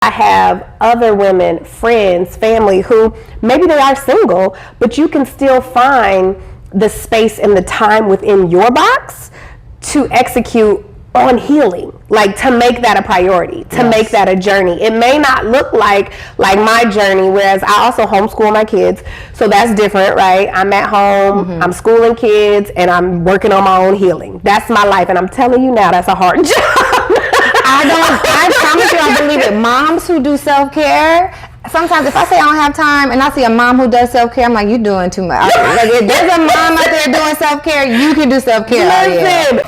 I have other women, friends, family who maybe they are single, but you can still find the space and the time within your box to execute on healing, like to make that a priority, to make that a journey. It may not look like my journey, whereas I also homeschool my kids, so that's different, right? I'm at home, I'm schooling kids, and I'm working on my own healing. That's my life, and I'm telling you now, that's a hard job. I promise you, I believe it. Moms who do self-care, sometimes if I say I don't have time and I see a mom who does self-care, I'm like, you're doing too much. Like, if there's a mom out there doing self-care, you can do self-care. Listen.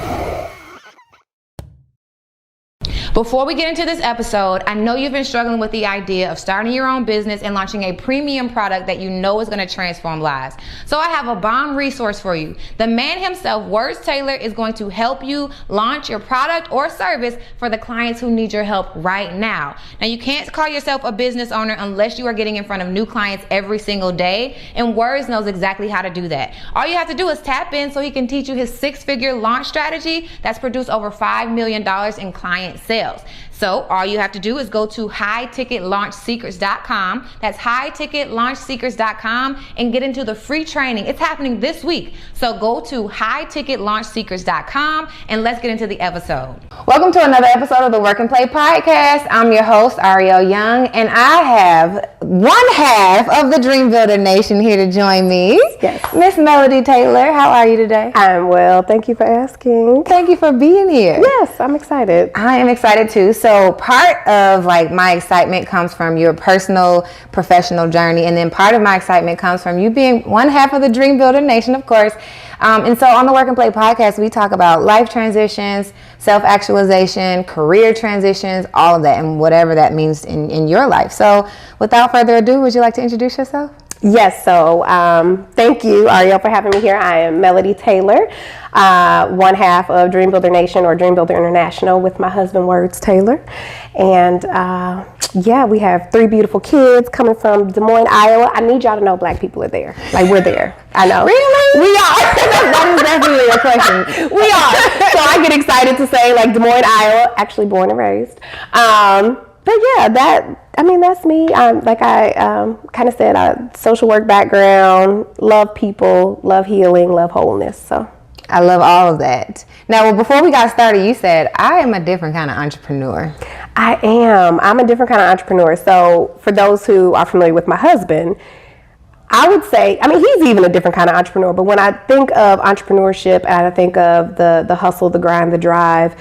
Before we get into this episode, I know you've been struggling with the idea of starting your own business and launching a premium product that you know is going to transform lives. So I have a bomb resource for you. The man himself, Words Taylor, is going to help you launch your product or service for the clients who need your help right now. Now, you can't call yourself a business owner unless you are getting in front of new clients every single day, and Words knows exactly how to do that. All you have to do is tap in so he can teach you his 6-figure launch strategy that's produced over $5 million in client sales. So all you have to do is go to highticketlaunchsecrets.com. That's highticketlaunchsecrets.com and get into the free training. It's happening this week. So go to highticketlaunchsecrets.com and let's get into the episode. Welcome to another episode of the Work and Play Podcast. I'm your host, Ariel Young, and I have one half of the Dream Builder Nation here to join me. Yes. Miss Melody Taylor, how are you today? I'm well. Thank you for asking. Thank you for being here. Yes, I'm excited. I am excited too. So part of my excitement comes from your personal, professional journey, and then part of my excitement comes from you being one half of the Dream Builder Nation, of course. And so on the Work and Play Podcast, we talk about life transitions, self-actualization, career transitions, all of that, and whatever that means in your life. So without further ado, would you like to introduce yourself? Yes, so thank you, Ariel, for having me here. I am Melody Taylor, one half of Dream Builder Nation or Dream Builder International with my husband, Words Taylor. And we have 3 beautiful kids coming from Des Moines, Iowa. I need y'all to know Black people are there. Like, we're there. I know. Really? We are. That is definitely a question. We are. So I get excited to say, like, Des Moines, Iowa, actually born and raised. But yeah, that's me. Like I kind of said, social work background, love people, love healing, love wholeness. So I love all of that. Now, before we got started, you said, I am a different kind of entrepreneur. I am. I'm a different kind of entrepreneur. So for those who are familiar with my husband, I would say, he's even a different kind of entrepreneur, but when I think of entrepreneurship and I think of the hustle, the grind, the drive,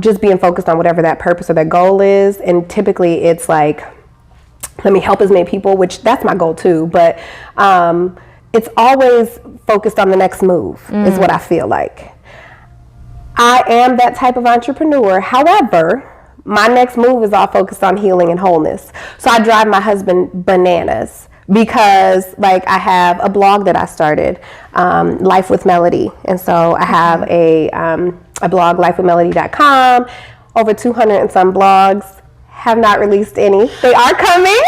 just being focused on whatever that purpose or that goal is, and typically it's like, let me help as many people, which that's my goal too, but it's always focused on the next move is what I feel like. I am that type of entrepreneur. However, my next move is all focused on healing and wholeness. So I drive my husband bananas because I have a blog that I started, Life with Melody. And so I have a blog, lifewithmelody.com, over 200 and some blogs, have not released any. They are coming.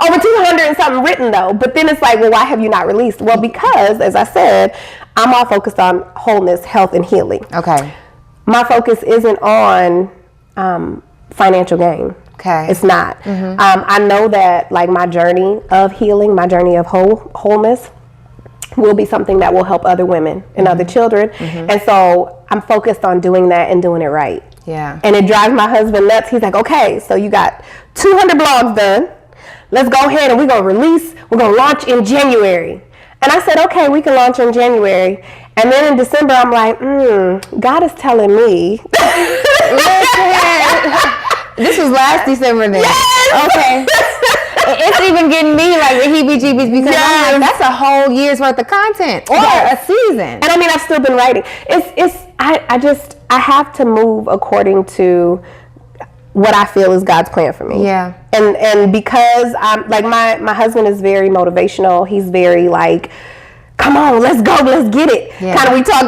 Over 200 and something written though, but then it's like, well, why have you not released? Well, because as I said, I'm all focused on wholeness, health, and healing. Okay. My focus isn't on financial gain. Okay. It's not. I know that my journey of healing, my journey of wholeness will be something that will help other women and other children. And so I'm focused on doing that and doing it right. Yeah. And it drives my husband nuts. He's like, okay, so you got 200 blogs done. Let's go ahead and we're going to launch in January. And I said, okay, we can launch in January. And then in December, I'm like, God is telling me. This was last December then. Yes! Okay. It's even getting me like the heebie-jeebies because I'm like, that's a whole year's worth of content or a season. And I've still been writing. I have to move according to what I feel is God's plan for me. Yeah. And because I'm my husband is very motivational. He's very come on, let's go, let's get it. Yeah. Kind of, we talk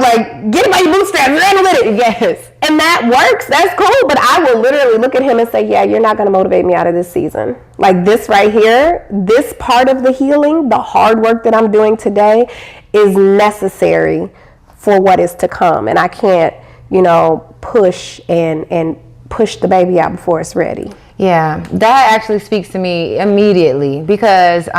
get it by your bootstraps, run with it. Yes. And that works, that's cool, but I will literally look at him and say, yeah, you're not gonna motivate me out of this season. This right here, this part of the healing, the hard work that I'm doing today is necessary for what is to come. And I can't, push and push the baby out before it's ready. Yeah, that actually speaks to me immediately because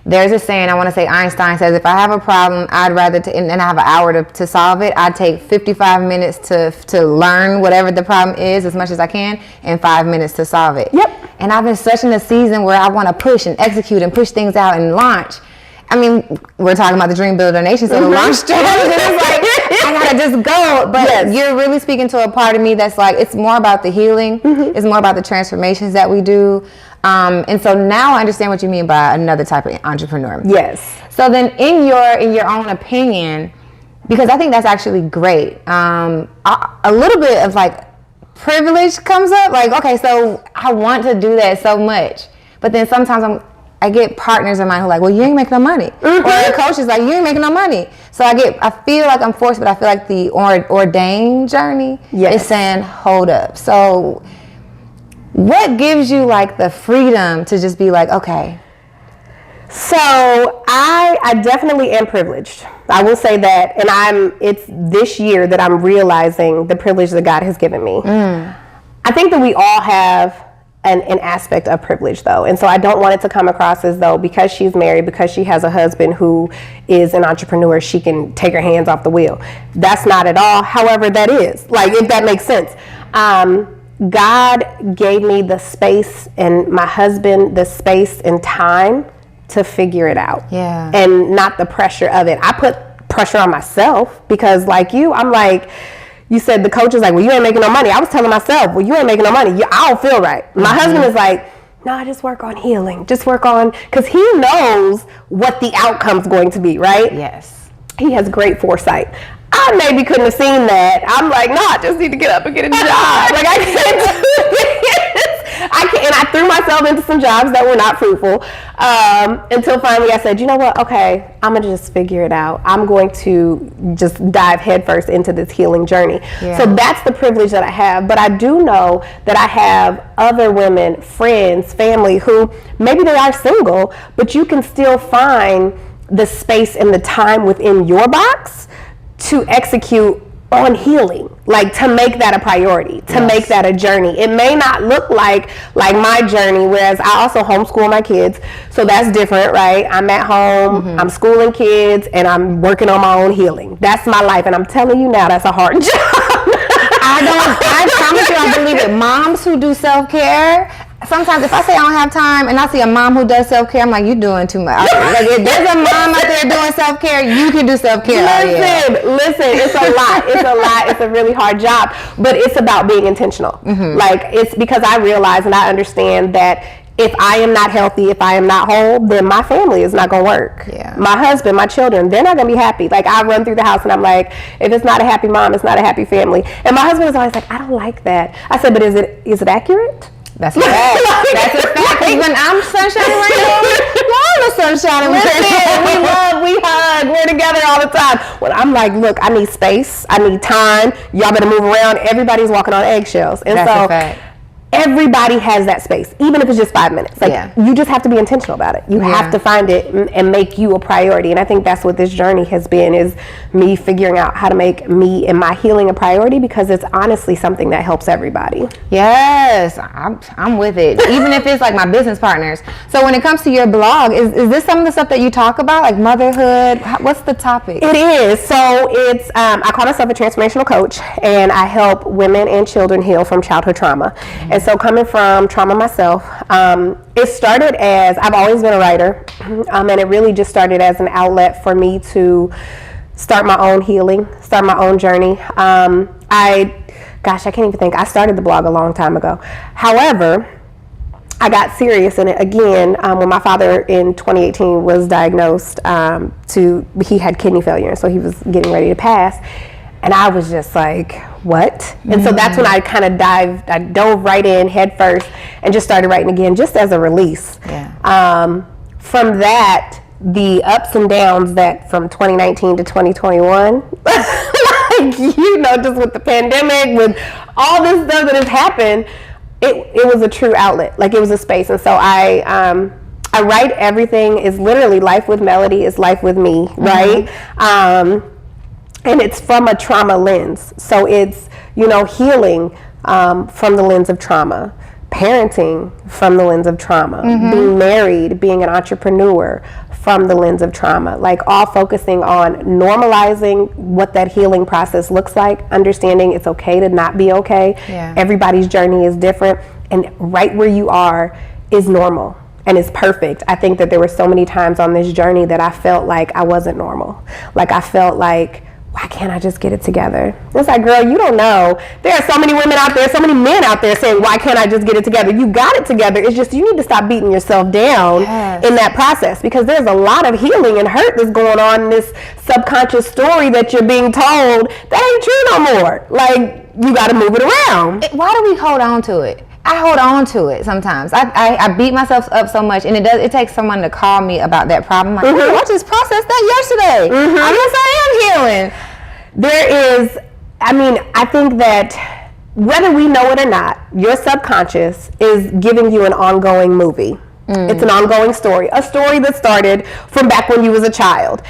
there's a saying, I want to say Einstein says, if I have a problem, I'd rather, and I have an hour to solve it, I'd take 55 minutes to learn whatever the problem is as much as I can and 5 minutes to solve it. Yep. And I've been such in a season where I want to push and execute and push things out and launch. I mean, we're talking about the Dream Builder Nation, so the launch strategy is like, I gotta just go. But you're really speaking to a part of me that's like, it's more about the healing. It's more about the transformations that we do. And so now I understand what you mean by another type of entrepreneur. Yes. So then in your own opinion, because I think that's actually great, a little bit of like privilege comes up. Like, okay, so I want to do that so much. But then sometimes I get partners of mine who are like, well, you ain't making no money. Or the coach is like, you ain't making no money. So I feel like I'm forced, but I feel like the ordained journey is saying, hold up. So what gives you like the freedom to just be like, okay? So I definitely am privileged. I will say that. And it's this year that I'm realizing the privilege that God has given me. I think that we all have an aspect of privilege though. And so I don't want it to come across as though because she's married, because she has a husband who is an entrepreneur, she can take her hands off the wheel. That's not at all. However, that is, like, if that makes sense. God gave me the space and my husband the space and time to figure it out. Yeah. And not the pressure of it. I put pressure on myself because like you, I'm like, you said the coach is like, well, you ain't making no money. I was telling myself, well, you ain't making no money. I don't feel right. My husband is like, no, just work on healing. Just work on, because he knows what the outcome's going to be, right? Yes. He has great foresight. I maybe couldn't have seen that. I'm like, no, I just need to get up and get a job. Like, I can't do this. And I threw myself into some jobs that were not fruitful until finally I said, you know what? Okay, I'm going to just figure it out. I'm going to just dive headfirst into this healing journey. Yeah. So that's the privilege that I have. But I do know that I have other women, friends, family who maybe they are single, but you can still find the space and the time within your box to execute on healing, like to make that a priority, to make that a journey. It may not look like my journey, whereas I also homeschool my kids, so that's different, right? I'm at home, I'm schooling kids, and I'm working on my own healing. That's my life, and I'm telling you now, that's a hard job. I promise you, I believe it. Moms who do self-care, sometimes if I say I don't have time and I see a mom who does self-care, I'm like, you're doing too much. Like, if there's a mom out there doing self-care, you can do self-care. Listen, it's a lot. It's a really hard job, but it's about being intentional. Like, it's because I realize and I understand that if I am not healthy, if I am not whole, then my family is not going to work. Yeah. My husband, my children, they're not going to be happy. Like, I run through the house and I'm like, if it's not a happy mom, it's not a happy family. And my husband is always like, I don't like that. I said, but is it accurate? That's a fact. That's a fact. Even I'm sunshine right now. Y'all are sunshine. Listen, we hug, we're together all the time. When I'm like, look, I need space, I need time. Y'all better move around. Everybody's walking on eggshells, and that's so a fact. Everybody has that space, even if it's just 5 minutes. Like, you just have to be intentional about it. You have to find it and make you a priority. And I think that's what this journey has been, is me figuring out how to make me and my healing a priority, because it's honestly something that helps everybody. Yes, I'm with it. Even if it's like my business partners. So when it comes to your blog, is this some of the stuff that you talk about, like motherhood? What's the topic? It is. So it's, I call myself a transformational coach, and I help women and children heal from childhood trauma. And so coming from trauma myself, it started as, I've always been a writer, and it really just started as an outlet for me to start my own healing, start my own journey. I can't even think. I started the blog a long time ago. However, I got serious in it again when my father in 2018 was diagnosed he had kidney failure, and so he was getting ready to pass. And I was just like, what? And so that's when I kind of I dove right in head first and just started writing again, just as a release. Yeah. From that, the ups and downs that from 2019 to 2021, like, just with the pandemic, with all this stuff that has happened, it was a true outlet. Like, it was a space. And so I write everything is literally life with melody is life with me, right? And it's from a trauma lens. So it's, healing, from the lens of trauma, parenting from the lens of trauma, being married, being an entrepreneur from the lens of trauma, like all focusing on normalizing what that healing process looks like, understanding it's okay to not be okay. Yeah. Everybody's journey is different, and right where you are is normal and it's perfect. I think that there were so many times on this journey that I felt like I wasn't normal. Like I felt like, why can't I just get it together? It's like, girl, you don't know. There are so many women out there, so many men out there saying, why can't I just get it together? You got it together. It's just, you need to stop beating yourself down in that process, because there's a lot of healing and hurt that's going on in this subconscious story that you're being told that ain't true no more. Like, you got to move it around. Why do we hold on to it? I hold on to it sometimes. I beat myself up so much, and it takes someone to call me about that problem. Like, I just processed that yesterday. I guess I am healing. There is, I think that whether we know it or not, your subconscious is giving you an ongoing movie. It's an ongoing story, a story that started from back when you was a child,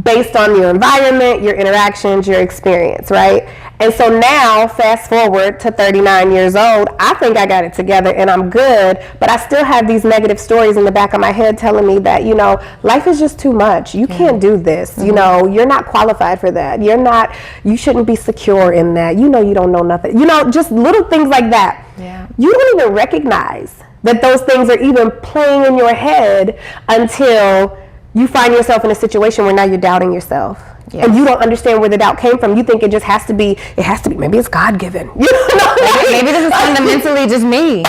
based on your environment, your interactions, your experience, right? And so now, fast forward to 39 years old, I think I got it together and I'm good, but I still have these negative stories in the back of my head telling me that, you know, life is just too much. You can't do this. You know, you're not qualified for that. You shouldn't be secure in that. You know, you don't know nothing. You know, just little things like that. Yeah. You don't even recognize that those things are even playing in your head until you find yourself in a situation where now you're doubting yourself. Yes. And you don't understand where the doubt came from. You think it has to be, maybe it's God-given. You know? Maybe this is fundamentally just me.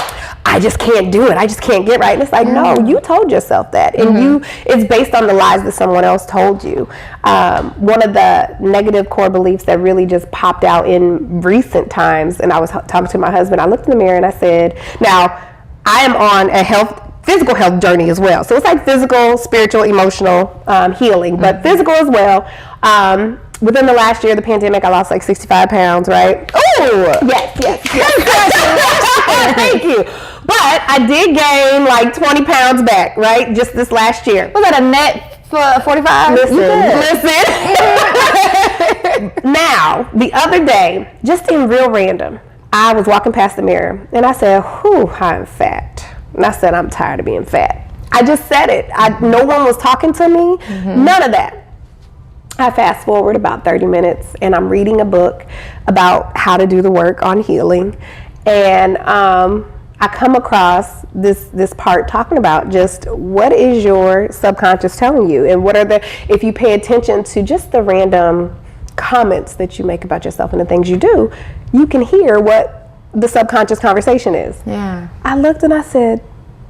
I just can't do it. I just can't get right. And it's like, no, you told yourself that. And it's based on the lies that someone else told you. One of the negative core beliefs that really just popped out in recent times, and I was talking to my husband, I looked in the mirror and I said, now, I am on a physical health journey as well. So it's like physical, spiritual, emotional healing, but physical as well. Within the last year of the pandemic, I lost like 65 pounds, right? Oh! Yes. Thank you. But I did gain like 20 pounds back, right? Just this last year. Was that a net for 45? Listen. Now, the other day, just in real random, I was walking past the mirror and I said, whew, I'm fat. And I said, I'm tired of being fat. I just said it. No one was talking to me. None of that. I fast forward about 30 minutes and I'm reading a book about how to do the work on healing. And I come across this part talking about just what is your subconscious telling you, and what are if you pay attention to just the random comments that you make about yourself and the things you do, you can hear what the subconscious conversation is. Yeah. I looked and I said,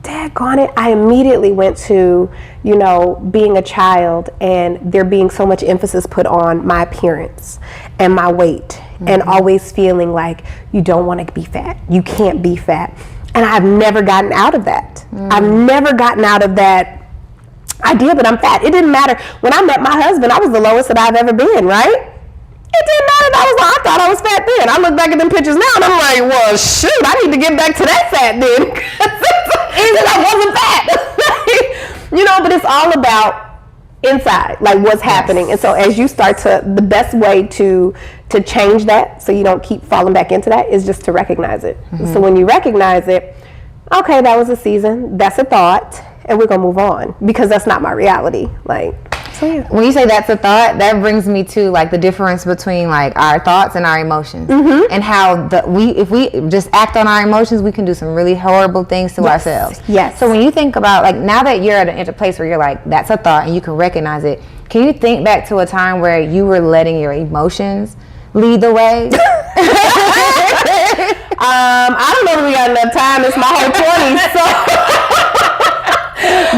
daggone it. I immediately went to, being a child and there being so much emphasis put on my appearance and my weight, and always feeling like you don't want to be fat. You can't be fat. And I've never gotten out of that. I've never gotten out of that idea that I'm fat. It didn't matter. When I met my husband, I was the lowest that I've ever been, right? It didn't matter. I thought I was fat then. I look back at them pictures now and I'm like, well, shoot, I need to get back to that fat then. Because I wasn't fat. But it's all about inside, like what's happening. And so as you start the best way to change that, so you don't keep falling back into that, is just to recognize it. So when you recognize it, okay, that was a season, that's a thought, and we're gonna move on, because that's not my reality. When you say that's a thought, that brings me to like the difference between like our thoughts and our emotions, and how if we just act on our emotions, we can do some really horrible things to ourselves. Yes. So when you think about, like, now that you're at a place where you're like, that's a thought and you can recognize it, can you think back to a time where you were letting your emotions lead the way? I don't know if we got enough time. It's my whole 20s, so.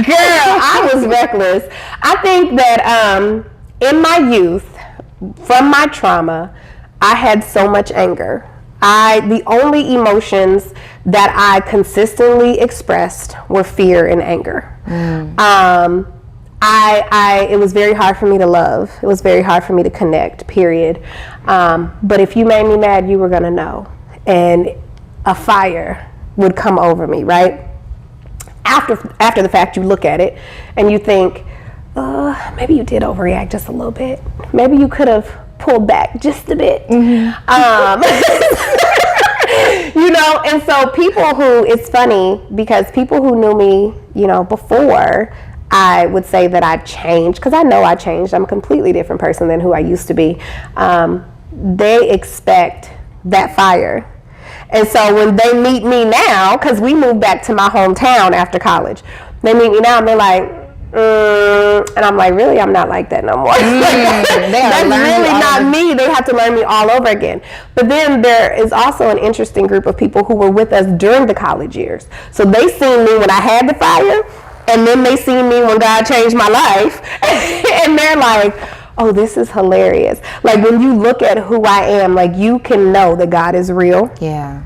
Girl, I was reckless. I think that in my youth, from my trauma, I had so much anger. The only emotions that I consistently expressed were fear and anger. It was very hard for me to love. It was very hard for me to connect, period. But if you made me mad, you were gonna know. And a fire would come over me, right? After the fact, you look at it and you think, maybe you did overreact just a little bit. Maybe you could have pulled back just a bit. You know, and so people who, it's funny because people who knew me, you know, before, I would say that I changed, because I know I changed. I'm a completely different person than who I used to be. They expect that fire. And so when they meet me now, because we moved back to my hometown after college, they meet me now and they're like, and I'm like, really? I'm not like that no more. That's really not me. They have to learn me all over again. But then there is also an interesting group of people who were with us during the college years. So they seen me when I had the fire, and then they seen me when God changed my life. And they're like, oh, this is hilarious. Like, when you look at who I am, like, you can know that God is real. Yeah.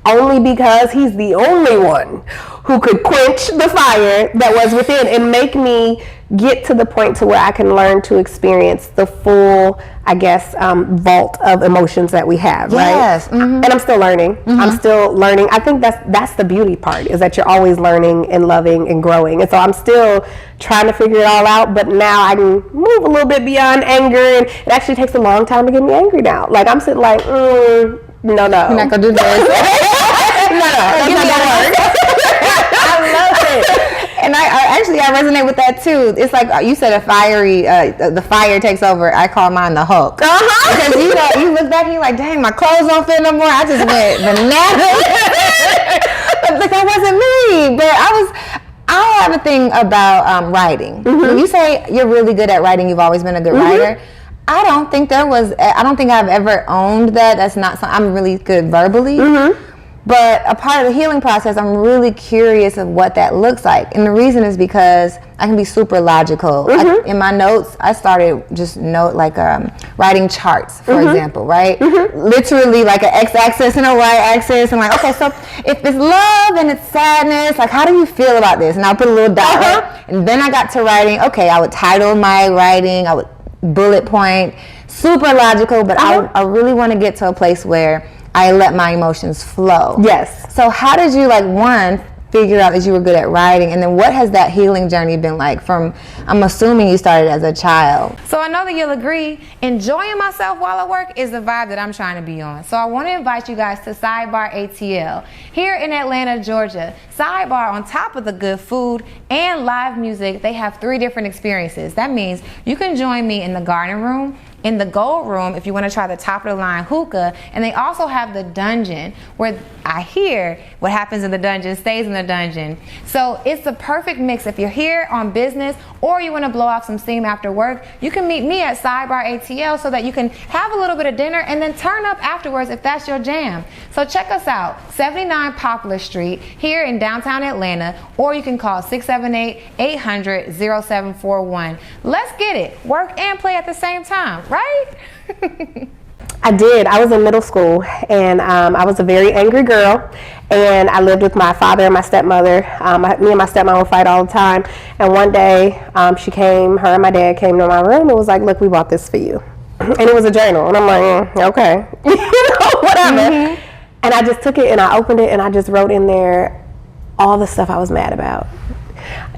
Only because he's the only one who could quench the fire that was within and make me get to the point to where I can learn to experience the full, I guess, vault of emotions that we have, yes. right? Mm-hmm. And I'm still learning. Mm-hmm. I'm still learning. I think that's the beauty part, is that you're always learning and loving and growing. And so I'm still trying to figure it all out, but now I can move a little bit beyond anger, and it actually takes a long time to get me angry now. Like, I'm sitting like, no. You're not going to do this. No, that's not going to work. I love it. And I resonate with that too. It's like you said, the fire takes over. I call mine the Hulk. Because you look back and you're like, dang, my clothes don't fit no more. I just went bananas. But that wasn't me. But I have a thing about writing. Mm-hmm. When you say you're really good at writing, you've always been a good writer. I don't think I've ever owned that. That's not something. I'm really good verbally. Mm-hmm. But a part of the healing process, I'm really curious of what that looks like. And the reason is because I can be super logical. Mm-hmm. In my notes, I started just writing charts, for example, right? Mm-hmm. Literally like an x-axis and a y-axis. I'm like, okay, so if it's love and it's sadness, like, how do you feel about this? And I'll put a little dot. Right? And then I got to writing. Okay, I would title my writing. I would bullet point. Super logical, but I really want to get to a place where I let my emotions flow. Yes. So how did you, figure out that you were good at writing, and then what has that healing journey been like from, I'm assuming you started as a child. So I know that you'll agree, enjoying myself while I work is the vibe that I'm trying to be on. So I want to invite you guys to Sidebar ATL here in Atlanta, Georgia. Sidebar, on top of the good food and live music, they have 3 different experiences. That means you can join me in the garden room, in the gold room if you want to try the top of the line hookah, and they also have the dungeon, where I hear what happens in the dungeon stays in the dungeon. So it's the perfect mix. If you're here on business or you want to blow off some steam after work, you can meet me at Sidebar ATL so that you can have a little bit of dinner and then turn up afterwards if that's your jam. So check us out, 79 Poplar Street here in downtown Atlanta, or you can call 678-800-0741. Let's get it. Work and play at the same time, right? I did. I was in middle school, and I was a very angry girl, and I lived with my father and my stepmother. Me and my stepmom would fight all the time, and one day her and my dad came to my room and was like, look, we bought this for you. And it was a journal, and I'm like, okay, whatever. Mm-hmm. And I just took it and I opened it and I just wrote in there all the stuff I was mad about.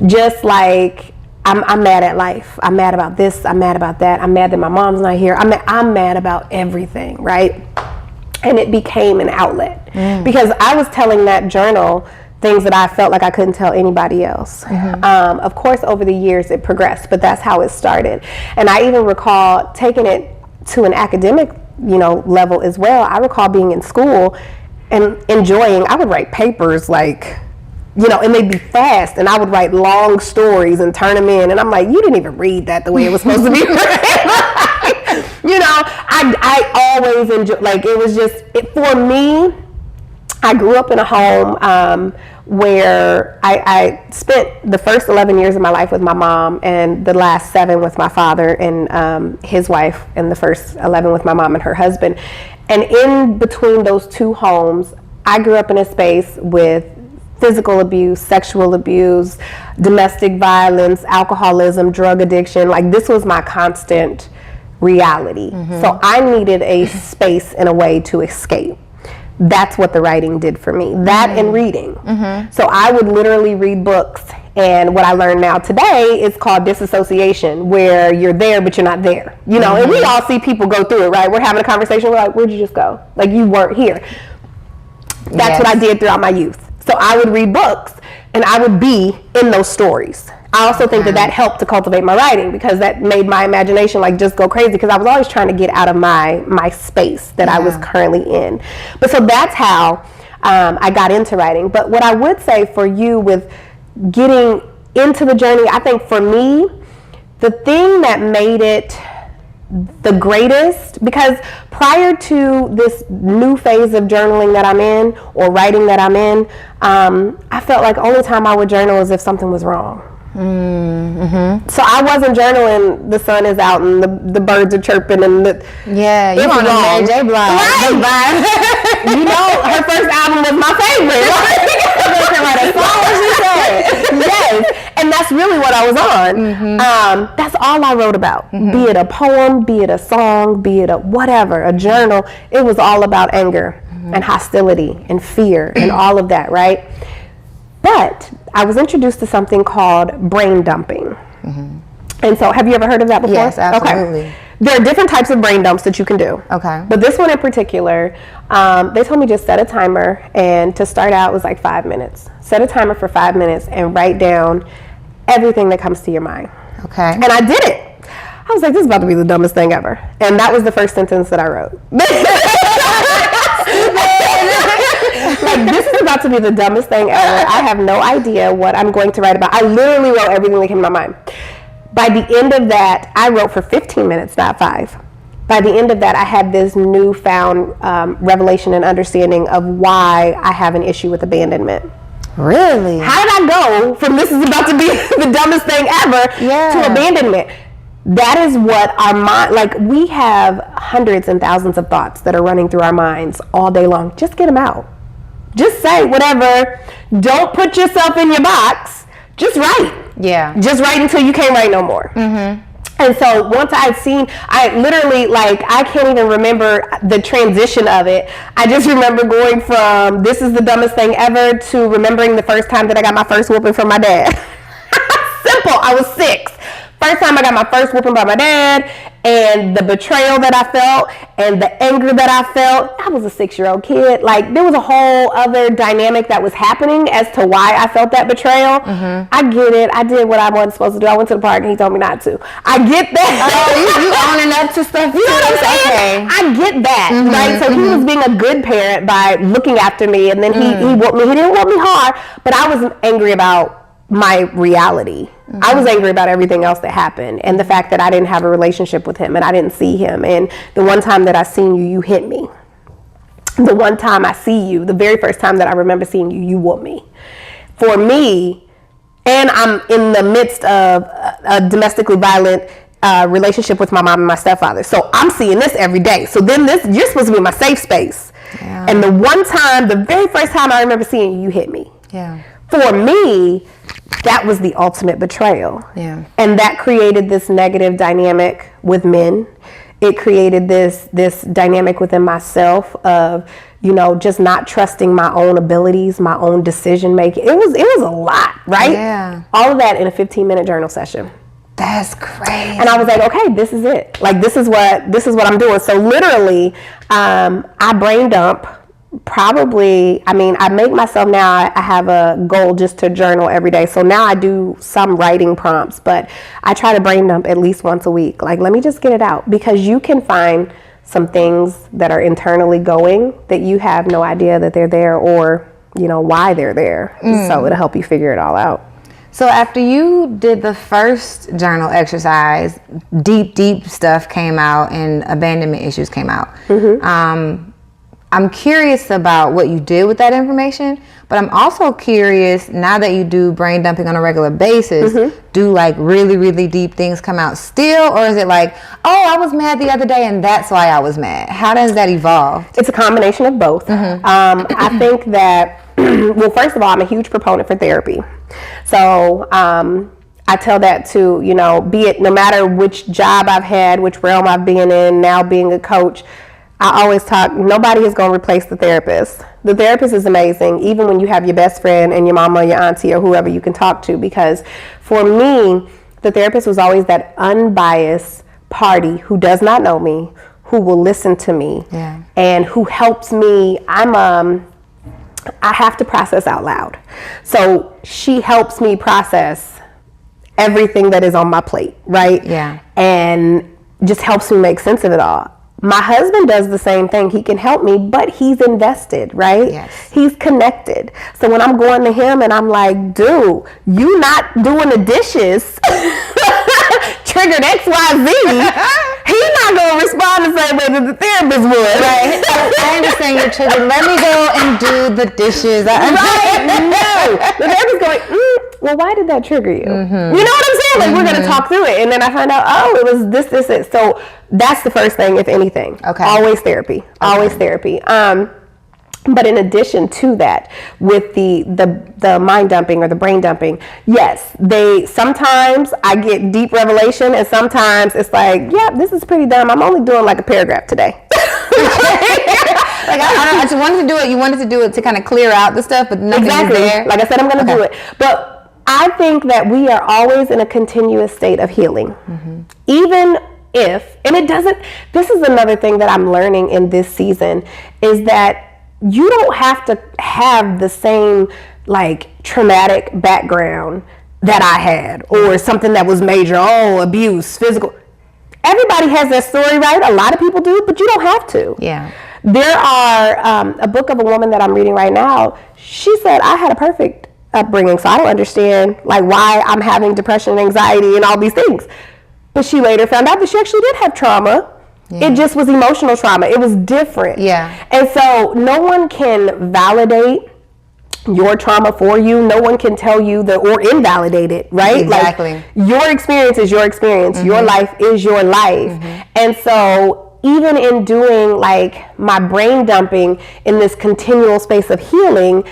Just like, I'm mad at life. I'm mad about this. I'm mad about that. I'm mad that my mom's not here. I'm mad about everything, right? And it became an outlet because I was telling that journal things that I felt like I couldn't tell anybody else. Mm-hmm. Of course, over the years it progressed, but that's how it started. And I even recall taking it to an academic, level as well. I recall being in school and enjoying. I would write papers and they'd be fast, and I would write long stories and turn them in, and I'm like, you didn't even read that the way it was supposed to be read. I always enjoy, it was just, for me, I grew up in a home where I spent the first 11 years of my life with my mom, and the last 7 with my father and his wife, and the first 11 with my mom and her husband. And in between those 2 homes, I grew up in a space with physical abuse, sexual abuse, domestic violence, alcoholism, drug addiction. This was my constant reality. Mm-hmm. So I needed a space and a way to escape. That's what the writing did for me. That and reading. Mm-hmm. So I would literally read books, and what I learned now today is called disassociation, where you're there but you're not there. And we all see people go through it, right? We're having a conversation, we're like, where'd you just go? You weren't here. That's what I did throughout my youth. So I would read books and I would be in those stories. I also think that helped to cultivate my writing, because that made my imagination like just go crazy, because I was always trying to get out of my space that I was currently in. But so that's how I got into writing. But what I would say for you with getting into the journey, I think for me, the thing that made it the greatest, because prior to this new phase of journaling that I'm in, or writing that I'm in, I felt like only time I would journal is if something was wrong. So I wasn't journaling the sun is out and the birds are chirping and you want to Mary J. Blige. Right. You know, her first album was my favorite. Yes, and that's really what I was on. That's all I wrote about. Be it a poem, be it a song, be it a whatever, a journal. It was all about anger and hostility and fear and all of that, right? But I was introduced to something called brain dumping. And so, have you ever heard of that before? Yes, absolutely. Okay. There are different types of brain dumps that you can do. Okay. But this one in particular, they told me just set a timer, and to start out was like 5 minutes. Set a timer for 5 minutes and write down everything that comes to your mind. Okay. And I did it. I was like, this is about to be the dumbest thing ever. And that was the first sentence that I wrote. Like, this is about to be the dumbest thing ever. I have no idea what I'm going to write about. I literally wrote everything that came to my mind. By the end of that, I wrote for 15 minutes, not 5. By the end of that, I had this newfound revelation and understanding of why I have an issue with abandonment. Really? How did I go from this is about to be the dumbest thing ever to abandonment? That is what our mind, like, we have hundreds and thousands of thoughts that are running through our minds all day long. Just get them out. Just say whatever. Don't put yourself in your box. Just write. Yeah. Just write until you can't write no more. And so once I literally, like, I can't even remember the transition of it. I just remember going from this is the dumbest thing ever to remembering the first time that I got my first whooping from my dad. Simple. I was 6. First time I got my first whooping by my dad, and the betrayal that I felt and the anger that I felt. I was a 6-year-old kid. Like, there was a whole other dynamic that was happening as to why I felt that betrayal. I get it. I did what I wasn't supposed to do. I went to the park and he told me not to. I get that. You owning up to stuff. You know what I'm saying? Okay. I get that. Right? So he was being a good parent by looking after me, and then he whooped me. He didn't whoop me hard, but I was angry about my reality. I was angry about everything else that happened, and the fact that I didn't have a relationship with him and I didn't see him, and the one time that I seen you, you hit me. The one time I see you, the very first time that I remember seeing you, you whooped me. For me, and I'm in the midst of a domestically violent relationship with my mom and my stepfather, so I'm seeing this every day. So then you're supposed to be my safe space. And the one time, the very first time I remember seeing you, you hit me. For me, that was the ultimate betrayal. And that created this negative dynamic with men. It created this dynamic within myself of, you know, just not trusting my own abilities, my own decision making. It was a lot, right? All of that in a 15-minute journal session. That's crazy. And I was like, okay, this is it. Like, this is what I'm doing. So literally, I brain dump. Probably, I mean, I make myself now, I have a goal just to journal every day. So now I do some writing prompts, but I try to brain dump at least once a week. Like, let me just get it out, because you can find some things that are internally going that you have no idea that they're there, or, you know, why they're there. So it'll help you figure it all out. So after you did the first journal exercise, deep stuff came out and abandonment issues came out. I'm curious about what you did with that information, but I'm also curious, now that you do brain dumping on a regular basis, do like really deep things come out still, or is it like, oh, I was mad the other day and that's why I was mad? How does that evolve? It's a combination of both. I think that, well, first of all, I'm a huge proponent for therapy. So I tell that to, you know, be it no matter which job I've had, which realm I've been in, now being a coach, I always talk, nobody is going to replace the therapist. The therapist is amazing, even when you have your best friend and your mama or your auntie or whoever you can talk to, because for me, the therapist was always that unbiased party who does not know me, who will listen to me, and who helps me. I'm I have to process out loud. So she helps me process everything that is on my plate, right? Yeah. And just helps me make sense of it all. My husband does the same thing. He can help me, but he's invested, right? Yes. He's connected. So when I'm going to him and I'm like, dude, you not doing the dishes triggered XYZ, he's not going to respond the same way that the therapist would. Right. I understand your trigger. Let me go and do the dishes. Right? No. The therapist going, well, why did that trigger you? You know what I'm saying? Like, we're going to talk through it. And then I find out, oh, it was this. So that's the first thing, if anything. Okay. Always therapy. Always therapy. But in addition to that, with the mind dumping or the brain dumping, yes, sometimes I get deep revelation, and sometimes it's like, yeah, this is pretty dumb. I'm only doing like a paragraph today. Like I just wanted to do it. You wanted to do it to kind of clear out the stuff, but nothing is there. Like I said, I'm going to do it. But I think that we are always in a continuous state of healing. Even if, and it doesn't, this is another thing that I'm learning in this season, is that you don't have to have the same like traumatic background that I had, or something that was major, abuse, physical. Everybody has their story, right? A lot of people do, but you don't have to. Yeah. There are a book of a woman that I'm reading right now. She said, I had a perfect upbringing, so I don't understand like why I'm having depression and anxiety and all these things. But she later found out that she actually did have trauma. Yeah. It just was emotional trauma. It was different. Yeah. And so no one can validate your trauma for you. No one can tell you or invalidate it, right? Exactly. Like, your experience is your experience. Your life is your life. And so even in doing like my brain dumping in this continual space of healing,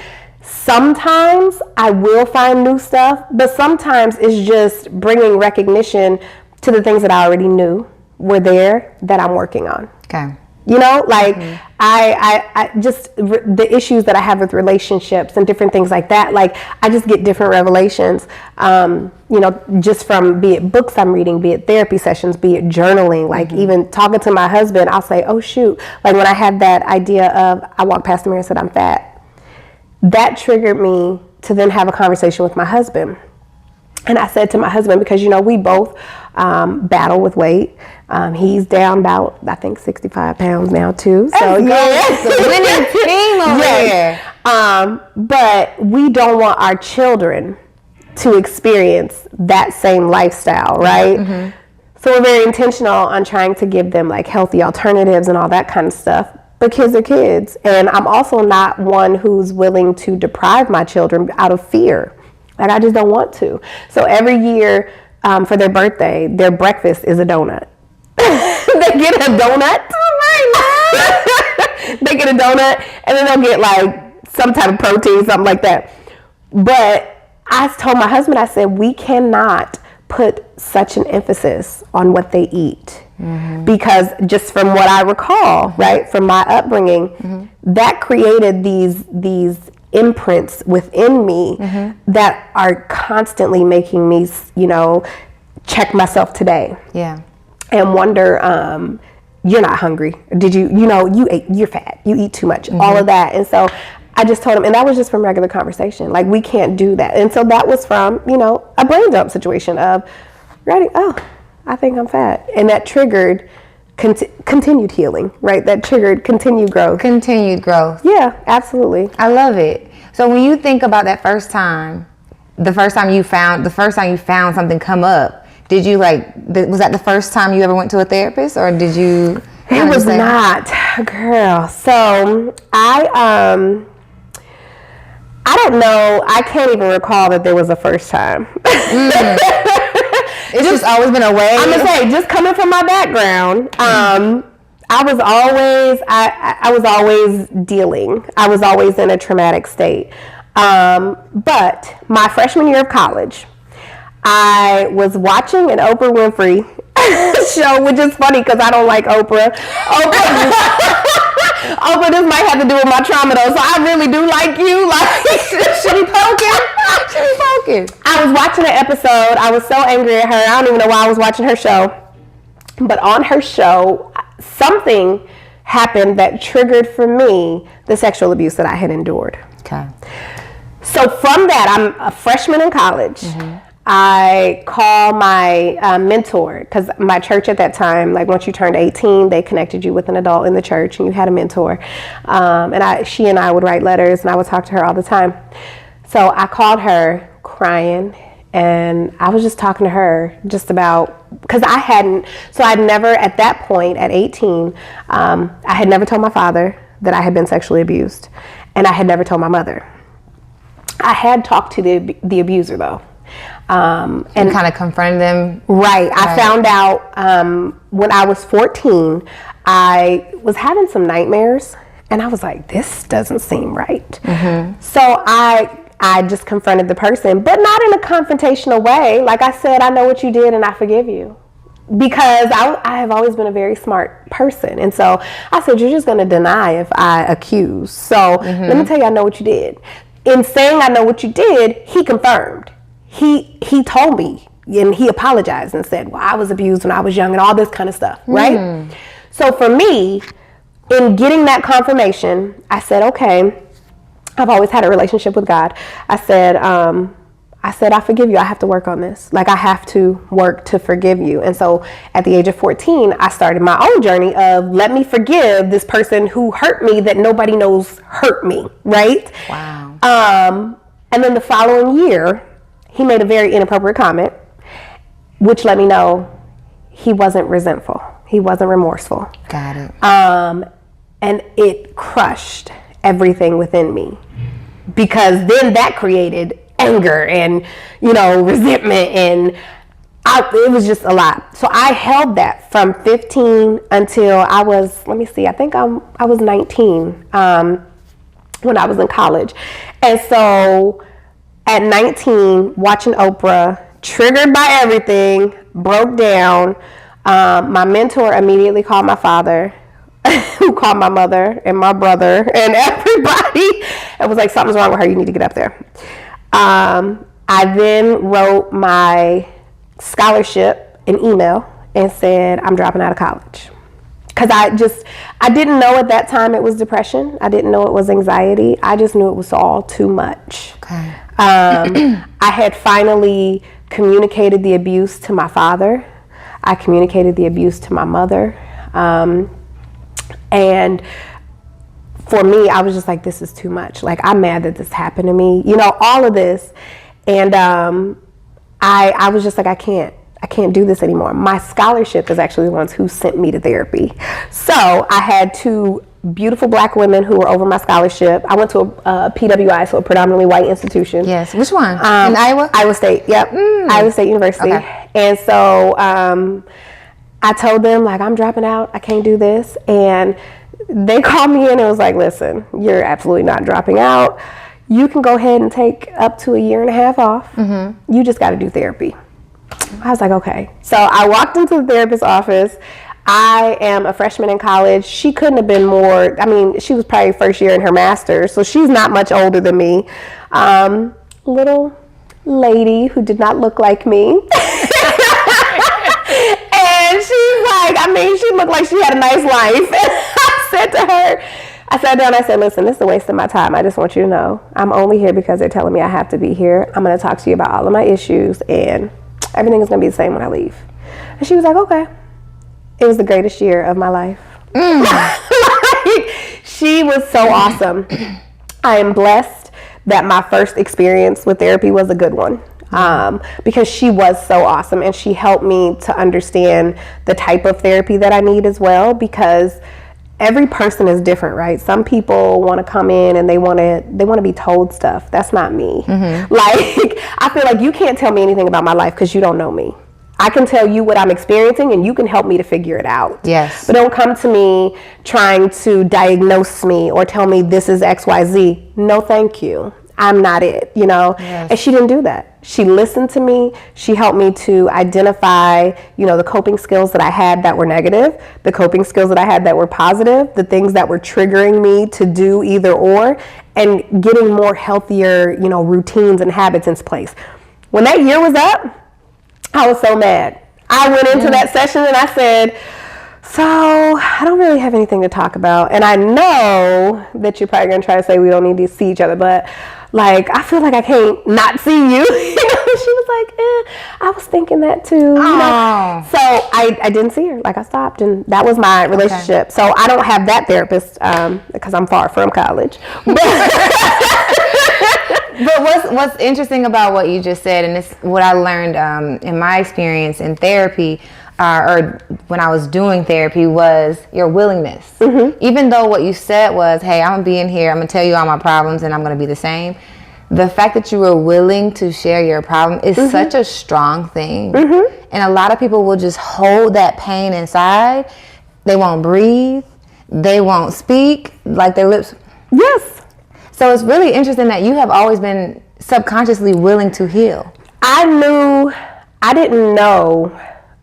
sometimes I will find new stuff, but sometimes it's just bringing recognition to the things that I already knew were there that I'm working on. Okay. You know, like I just the issues that I have with relationships and different things like that. Like I just get different revelations, you know, just from be it books I'm reading, be it therapy sessions, be it journaling, like even talking to my husband, I'll say, oh shoot. Like when I had that idea of, I walked past the mirror and said, I'm fat. That triggered me to then have a conversation with my husband. And I said to my husband, because, you know, we both battle with weight. He's down about, I think, 65 pounds now, too. So, yeah. It's a winning team over here. But we don't want our children to experience that same lifestyle, right? So we're very intentional on trying to give them, like, healthy alternatives and all that kind of stuff. But kids are kids. And I'm also not one who's willing to deprive my children out of fear. Like, I just don't want to. So every year for their birthday, their breakfast is a donut. They get a donut. They get a donut, and then they'll get like some type of protein, something like that. But I told my husband, I said, we cannot put such an emphasis on what they eat. Because just from what I recall, right, from my upbringing, that created these imprints within me that are constantly making me, you know, check myself today. Yeah. And wonder, you're not hungry. Did you're fat. You eat too much. All of that. And so I just told him, and that was just from regular conversation. Like, we can't do that. And so that was from, you know, a brain dump situation of, right, oh, I think I'm fat. And that triggered continued healing, right? That triggered continued growth. Continued growth. Yeah, absolutely. I love it. So when you think about that first time you found something come up, did you was that the first time you ever went to a therapist, or did you? It was not, girl. So I don't know. I can't even recall that there was a first time. It's just always been a way. I'm gonna say, just coming from my background, I was always dealing. I was always in a traumatic state. But my freshman year of college, I was watching an Oprah Winfrey show, which is funny because I don't like Oprah. Oprah, this might have to do with my trauma though, so I really do like you. Like, should be poking. I was watching an episode. I was so angry at her. I don't even know why I was watching her show. But on her show, something happened that triggered for me the sexual abuse that I had endured. Okay. So from that, I'm a freshman in college. I call my mentor, because my church at that time, like once you turned 18, they connected you with an adult in the church and you had a mentor. She and I would write letters and I would talk to her all the time. So I called her crying and I was just talking to her just about, because I'd never at that point at 18, I had never told my father that I had been sexually abused, and I had never told my mother. I had talked to the abuser though. And kind of confronted them. Right. I found out when I was 14, I was having some nightmares and I was like, this doesn't seem right. So I just confronted the person, but not in a confrontational way. Like I said, I know what you did and I forgive you. Because I have always been a very smart person. And so I said, you're just going to deny if I accuse. So let me tell you, I know what you did. In saying I know what you did, he confirmed. He told me and he apologized and said, well, I was abused when I was young and all this kind of stuff, right? So for me, in getting that confirmation, I said, okay, I've always had a relationship with God. I said, I forgive you. I have to work on this. Like I have to work to forgive you. And so at the age of 14, I started my own journey of let me forgive this person who hurt me that nobody knows hurt me, right? Wow. And then the following year, he made a very inappropriate comment, which let me know he wasn't resentful. He wasn't remorseful. Got it. And it crushed everything within me, because then that created anger and, resentment, and it was just a lot. So I held that from 15 until I was, I think I was 19 when I was in college. And so at 19, watching Oprah, triggered by everything, broke down. My mentor immediately called my father, who called my mother and my brother and everybody. It was like, something's wrong with her. You need to get up there. I then wrote my scholarship an email and said, I'm dropping out of college. Because I didn't know at that time it was depression. I didn't know it was anxiety. I just knew it was all too much. Okay. I had finally communicated the abuse to my father. I communicated the abuse to my mother. And for me, I was just like, this is too much. Like, I'm mad that this happened to me. All of this. And I was just like, I can't do this anymore. My scholarship is actually the ones who sent me to therapy. So I had two beautiful black women who were over my scholarship. I went to a PWI, so a predominantly white institution. Yes. Which one? In Iowa? Iowa State. Yep. Iowa State University. Okay. And so I told them, like, I'm dropping out. I can't do this. And they called me in and was like, listen, you're absolutely not dropping out. You can go ahead and take up to a year and a half off. You just got to do therapy. I was like, okay. So I walked into the therapist's office. I am a freshman in college. She couldn't have been more, she was probably first year in her master's, so she's not much older than me. Little lady who did not look like me. And she's like, she looked like she had a nice life. And I said to her, I sat down, I said, listen, this is a waste of my time. I just want you to know, I'm only here because they're telling me I have to be here. I'm going to talk to you about all of my issues, and everything is going to be the same when I leave. And she was like, okay. It was the greatest year of my life. She was so awesome. I am blessed that my first experience with therapy was a good one. Because she was so awesome, and she helped me to understand the type of therapy that I need as well, because every person is different, right? Some people want to come in and they want to be told stuff. That's not me. Like, I feel like you can't tell me anything about my life because you don't know me. I can tell you what I'm experiencing and you can help me to figure it out. Yes. But don't come to me trying to diagnose me or tell me this is XYZ. No, thank you. I'm not it, Yes. And she didn't do that. She listened to me. She helped me to identify, the coping skills that I had that were negative, the coping skills that I had that were positive, the things that were triggering me to do either or, and getting more healthier, routines and habits in place. When that year was up, I was so mad. I went into that session and I said, So I don't really have anything to talk about. And I know that you're probably going to try to say we don't need to see each other, but like, I feel like I can't not see you. You know, she was like, I was thinking that too. You know? So I didn't see her. Like, I stopped, and that was my relationship. So I don't have that therapist because I'm far from college. But what's interesting about what you just said, and this what I learned in my experience in therapy, or when I was doing therapy, was your willingness. Mm-hmm. Even though what you said was, hey, I'm gonna be in here, I'm gonna tell you all my problems, and I'm gonna be the same. The fact that you were willing to share your problem is mm-hmm. such a strong thing. Mm-hmm. And a lot of people will just hold that pain inside. They won't breathe. They won't speak, like their lips. Yes. So it's really interesting that you have always been subconsciously willing to heal. I didn't know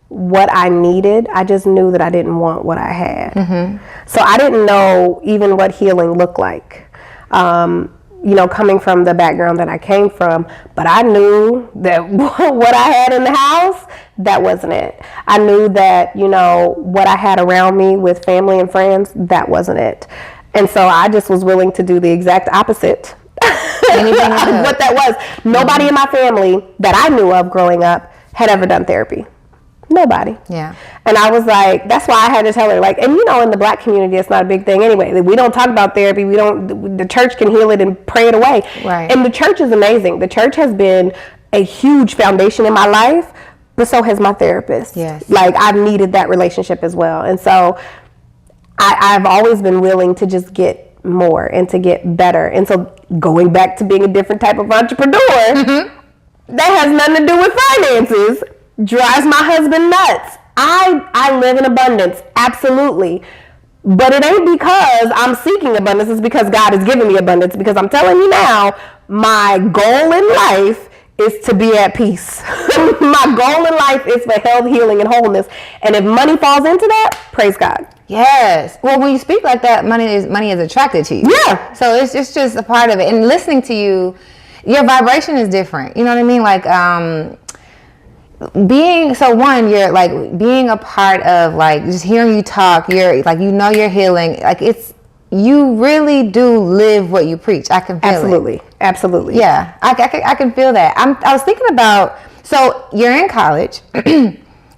what I needed. I just knew that I didn't want what I had. Mm-hmm. So I didn't know even what healing looked like, you know, coming from the background that I came from. But I knew that what I had in the house, that wasn't it. I knew that, you know, what I had around me with family and friends, that wasn't it. And so I just was willing to do the exact opposite of what that was. Nobody in my family that I knew of growing up had ever done therapy. Nobody. Yeah. And I was like, that's why I had to tell her, like, and you know, in the Black community, it's not a big thing anyway. We don't talk about therapy. The church can heal it and pray it away. Right. And the church is amazing. The church has been a huge foundation in my life, but so has my therapist. Yes. Like, I've needed that relationship as well. And so I've always been willing to just get more and to get better. And so going back to being a different type of entrepreneur, mm-hmm. that has nothing to do with finances, drives my husband nuts. I live in abundance, absolutely. But it ain't because I'm seeking abundance, it's because God has given me abundance. Because I'm telling you now, my goal in life is to be at peace. My goal in life is for health, healing, and wholeness. And if money falls into that, praise God. Yes. Well, when you speak like that, money is attracted to you. Yeah. So it's just a part of it. And listening to you, your vibration is different. You know what I mean? Like, you're like being a part of, like, just hearing you talk, you're like, you know, you're healing. Like, you really do live what you preach. I can feel it. Absolutely. Yeah. I can feel that. I was thinking about, so you're in college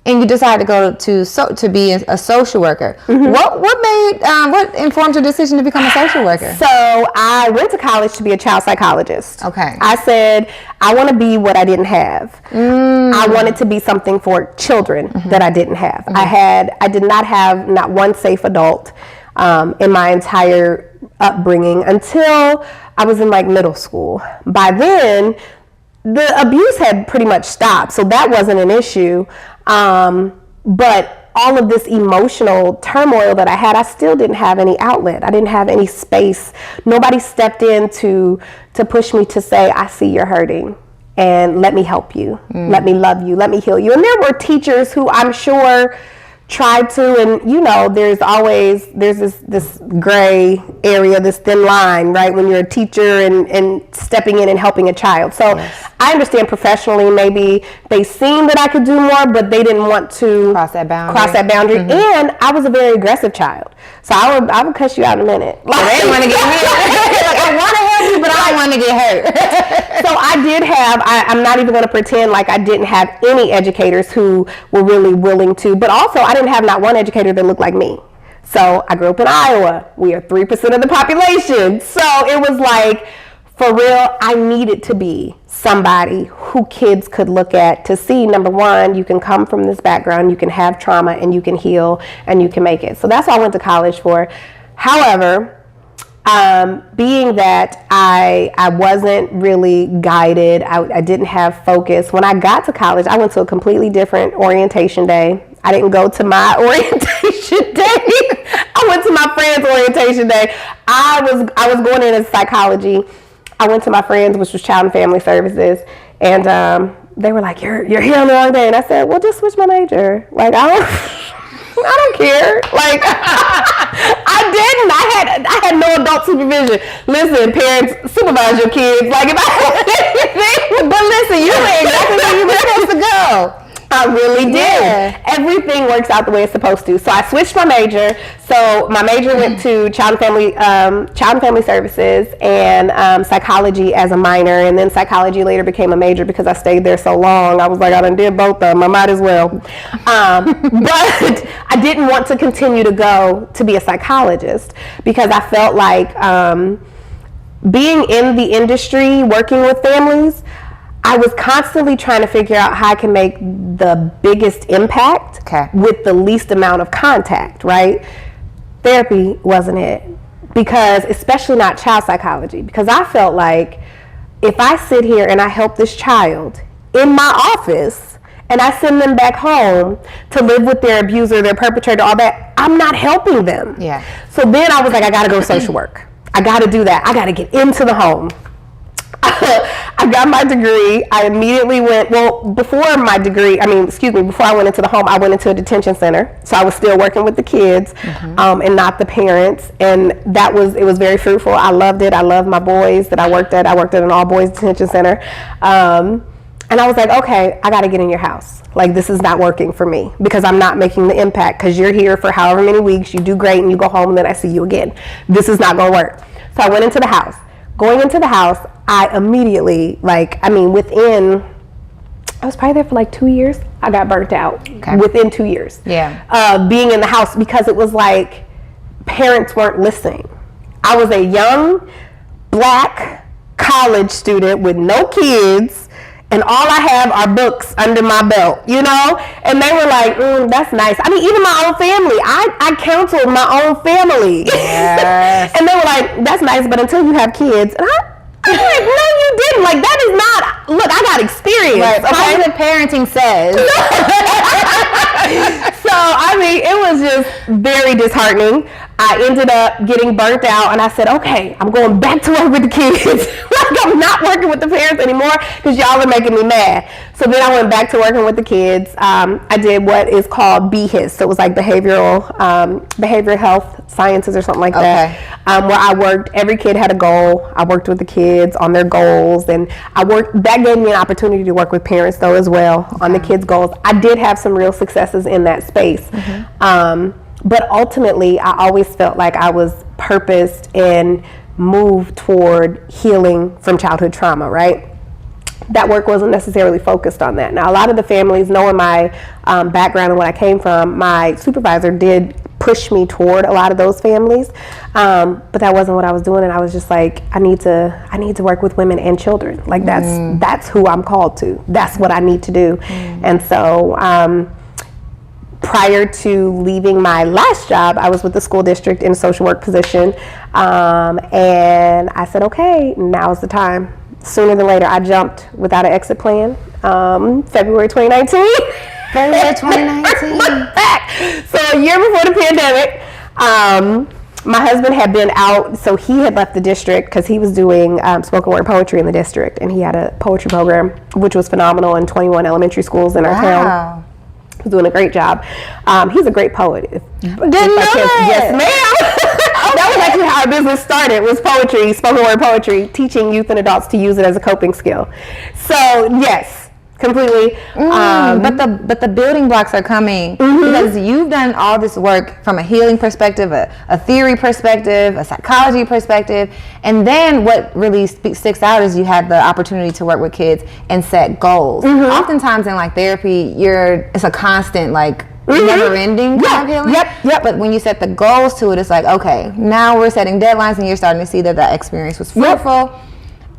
and you decided to go to be a social worker. Mm-hmm. What informed your decision to become a social worker? So I went to college to be a child psychologist. Okay. I said, I want to be what I didn't have. I wanted to be something for children mm-hmm. that I didn't have. Mm-hmm. I did not have not one safe adult in my entire upbringing until I was in like middle school. By then, the abuse had pretty much stopped, so that wasn't an issue. But all of this emotional turmoil that I had, I still didn't have any outlet. I didn't have any space. Nobody stepped in to push me to say, I see you're hurting and let me help you. Let me love you. Let me heal you. And there were teachers who I'm sure tried to, and you know, there's this gray area, this thin line, right, when you're a teacher and stepping in and helping a child. So yes. I understand professionally maybe they seen that I could do more, but they didn't want to cross that boundary. Mm-hmm. And I was a very aggressive child, so I would cuss you out in a minute. Like, they want to get me. Like, I want to help you, but I don't want to get hurt. So I did have, I'm not even going to pretend like I didn't have any educators who were really willing to, but also I didn't have not one educator that looked like me. So I grew up in Iowa. We are 3% of the population. So it was like, for real, I needed to be somebody who kids could look at to see, number one, you can come from this background, you can have trauma, and you can heal, and you can make it. So that's what I went to college for. However, being that I wasn't really guided, I didn't have focus. When I got to college, I went to a completely different orientation day. I didn't go to my orientation day. I went to my friend's orientation day. I was going in as psychology. I went to my friend's, which was child and family services, and they were like, "You're here on the wrong day." And I said, "Well, just switch my major. Like, I don't care." Like, I didn't. I had no adult supervision. Listen, parents, supervise your kids. Like, if I had anything, but listen, you were exactly where you were supposed to go. I really did. Yeah. Everything works out the way it's supposed to. So I switched my major. So my major went to child and family services and psychology as a minor, and then psychology later became a major because I stayed there so long. I was like, I done did both of them. I might as well. But I didn't want to continue to go to be a psychologist because I felt like being in the industry, working with families, I was constantly trying to figure out how I can make the biggest impact with the least amount of contact, right? Therapy wasn't it. Because, especially not child psychology, because I felt like if I sit here and I help this child in my office and I send them back home to live with their abuser, their perpetrator, all that, I'm not helping them. Yeah. So then I was like, I gotta go to social work. I gotta do that. I gotta get into the home. I got my degree. I immediately went, before I went into the home, I went into a detention center. So I was still working with the kids and not the parents. And it was very fruitful. I loved it. I loved my boys that I worked at. I worked at an all boys detention center. And I was like, okay, I got to get in your house. Like, this is not working for me because I'm not making the impact because you're here for however many weeks. You do great and you go home and then I see you again. This is not going to work. So I went into the house. Going into the house, I immediately, I was probably there for like 2 years. I got burnt out within 2 years. Yeah. Being in the house because it was like parents weren't listening. I was a young black college student with no kids, and all I have are books under my belt, you know? And they were like, that's nice. I mean, even my own family, I counseled my own family. Yes. And they were like, that's nice, but until you have kids. And I'm like, no, you didn't. Like, that is not, look, I got experience. Right. Positive parenting says. So, I mean, it was just very disheartening. I ended up getting burnt out, and I said, okay, I'm going back to work with the kids. Like, I'm not working with the parents anymore because y'all are making me mad. So then I went back to working with the kids. I did what is called BHIS. So it was like behavioral health sciences or something like that. Where I worked, every kid had a goal. I worked with the kids on their goals, and that gave me an opportunity to work with parents though as well on the kids' goals. I did have some real successes in that space. But ultimately, I always felt like I was purposed and moved toward healing from childhood trauma, right? That work wasn't necessarily focused on that. Now, a lot of the families, knowing my background and where I came from, my supervisor did push me toward a lot of those families, but that wasn't what I was doing. And I was just like, I need to work with women and children. Like that's who I'm called to. That's what I need to do. And so, prior to leaving my last job, I was with the school district in a social work position, and I said, okay, now's the time. Sooner than later, I jumped without an exit plan, February 2019. February 2019. So a year before the pandemic, my husband had been out, so he had left the district because he was doing spoken word poetry in the district, and he had a poetry program, which was phenomenal in 21 elementary schools in our town. He's doing a great job. He's a great poet. Didn't know that. Yes, ma'am. That was actually how our business started, was poetry, spoken word poetry, teaching youth and adults to use it as a coping skill. So, yes, completely. But the building blocks are coming because you've done all this work from a healing perspective, a theory perspective, a psychology perspective, and then what really sticks out is you had the opportunity to work with kids and set goals. Oftentimes in like therapy, it's a constant never-ending kind of healing. Yep. But when you set the goals to it, it's like, okay, now we're setting deadlines, and you're starting to see that experience was fruitful.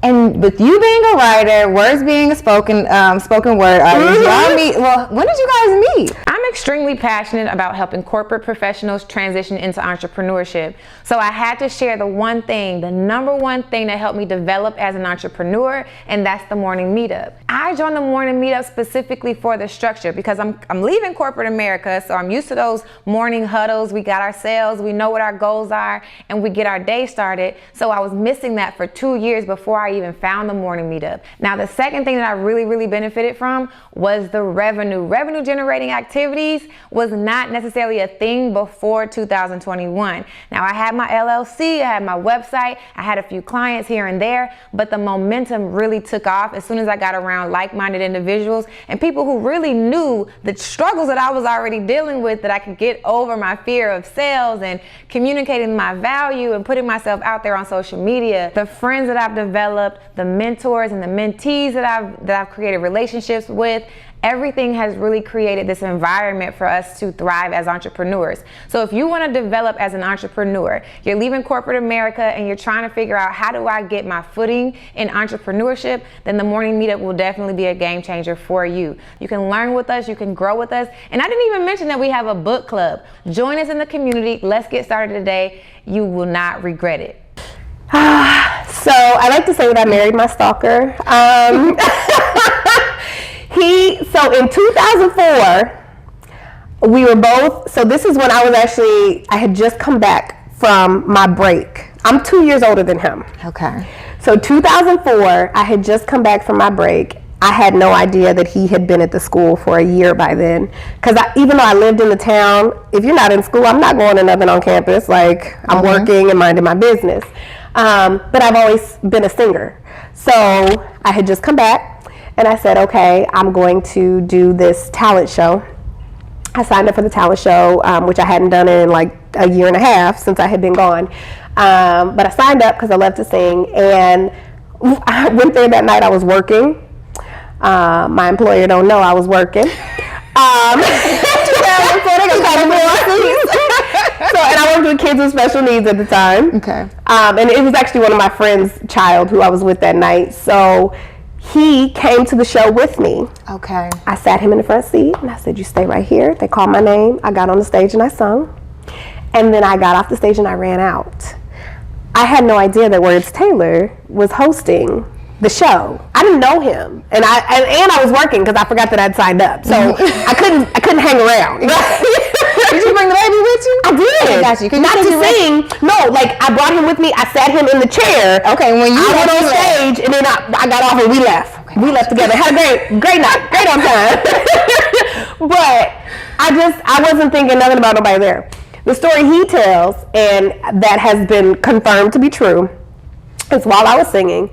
And with you being a writer, words being a spoken word artist, y'all meet. Well, when did you guys meet? I'm extremely passionate about helping corporate professionals transition into entrepreneurship. So I had to share the number one thing that helped me develop as an entrepreneur, and that's the morning meetup. I joined the morning meetup specifically for the structure because I'm leaving corporate America, so I'm used to those morning huddles. We got our sales, we know what our goals are, and we get our day started. So I was missing that for 2 years before I even found the morning meetup. Now, the second thing that I really, really benefited from was the revenue generating activity piece was not necessarily a thing before 2021. Now, I had my LLC, I had my website, I had a few clients here and there, but the momentum really took off as soon as I got around like-minded individuals and people who really knew the struggles that I was already dealing with, that I could get over my fear of sales and communicating my value and putting myself out there on social media. The friends that I've developed, the mentors and the mentees that I've created relationships with, everything has really created this environment for us to thrive as entrepreneurs. So if you want to develop as an entrepreneur, you're leaving corporate America and you're trying to figure out how do I get my footing in entrepreneurship, then the morning meetup will definitely be a game changer for you. You can learn with us, you can grow with us. And I didn't even mention that we have a book club. Join us in the community. Let's get started today. You will not regret it. So I like to say that I married my stalker. So in 2004, we were both, so this is when I had just come back from my break. I'm 2 years older than him. Okay. So 2004, I had just come back from my break. I had no idea that he had been at the school for a year by then. Because even though I lived in the town, if you're not in school, I'm not going to nothing on campus. Like, I'm working and minding my business. But I've always been a singer. So I had just come back. And I said, okay, I'm going to do this talent show. I signed up for the talent show, which I hadn't done in like a year and a half since I had been gone. But I signed up because I love to sing. And I went there that night. I was working. My employer don't know I was working. So, and I worked with kids with special needs at the time. Okay. And it was actually one of my friend's child who I was with that night. So he came to the show with me. Okay. I sat him in the front seat and I said, you stay right here. They called my name. I got on the stage and I sung. And then I got off the stage and I ran out. I had no idea that Words Taylor was hosting the show. I didn't know him. And I was working because I forgot that I'd signed up. So I couldn't hang around. Did you bring the baby with you? I did. I got you. Not to sing. No, like I brought him with me. I sat him in the chair. Okay, when you went on stage, and then I got off and we left. Okay, we left together. Had a great night. Great on time. But I wasn't thinking nothing about nobody there. The story he tells, and that has been confirmed to be true, is while I was singing,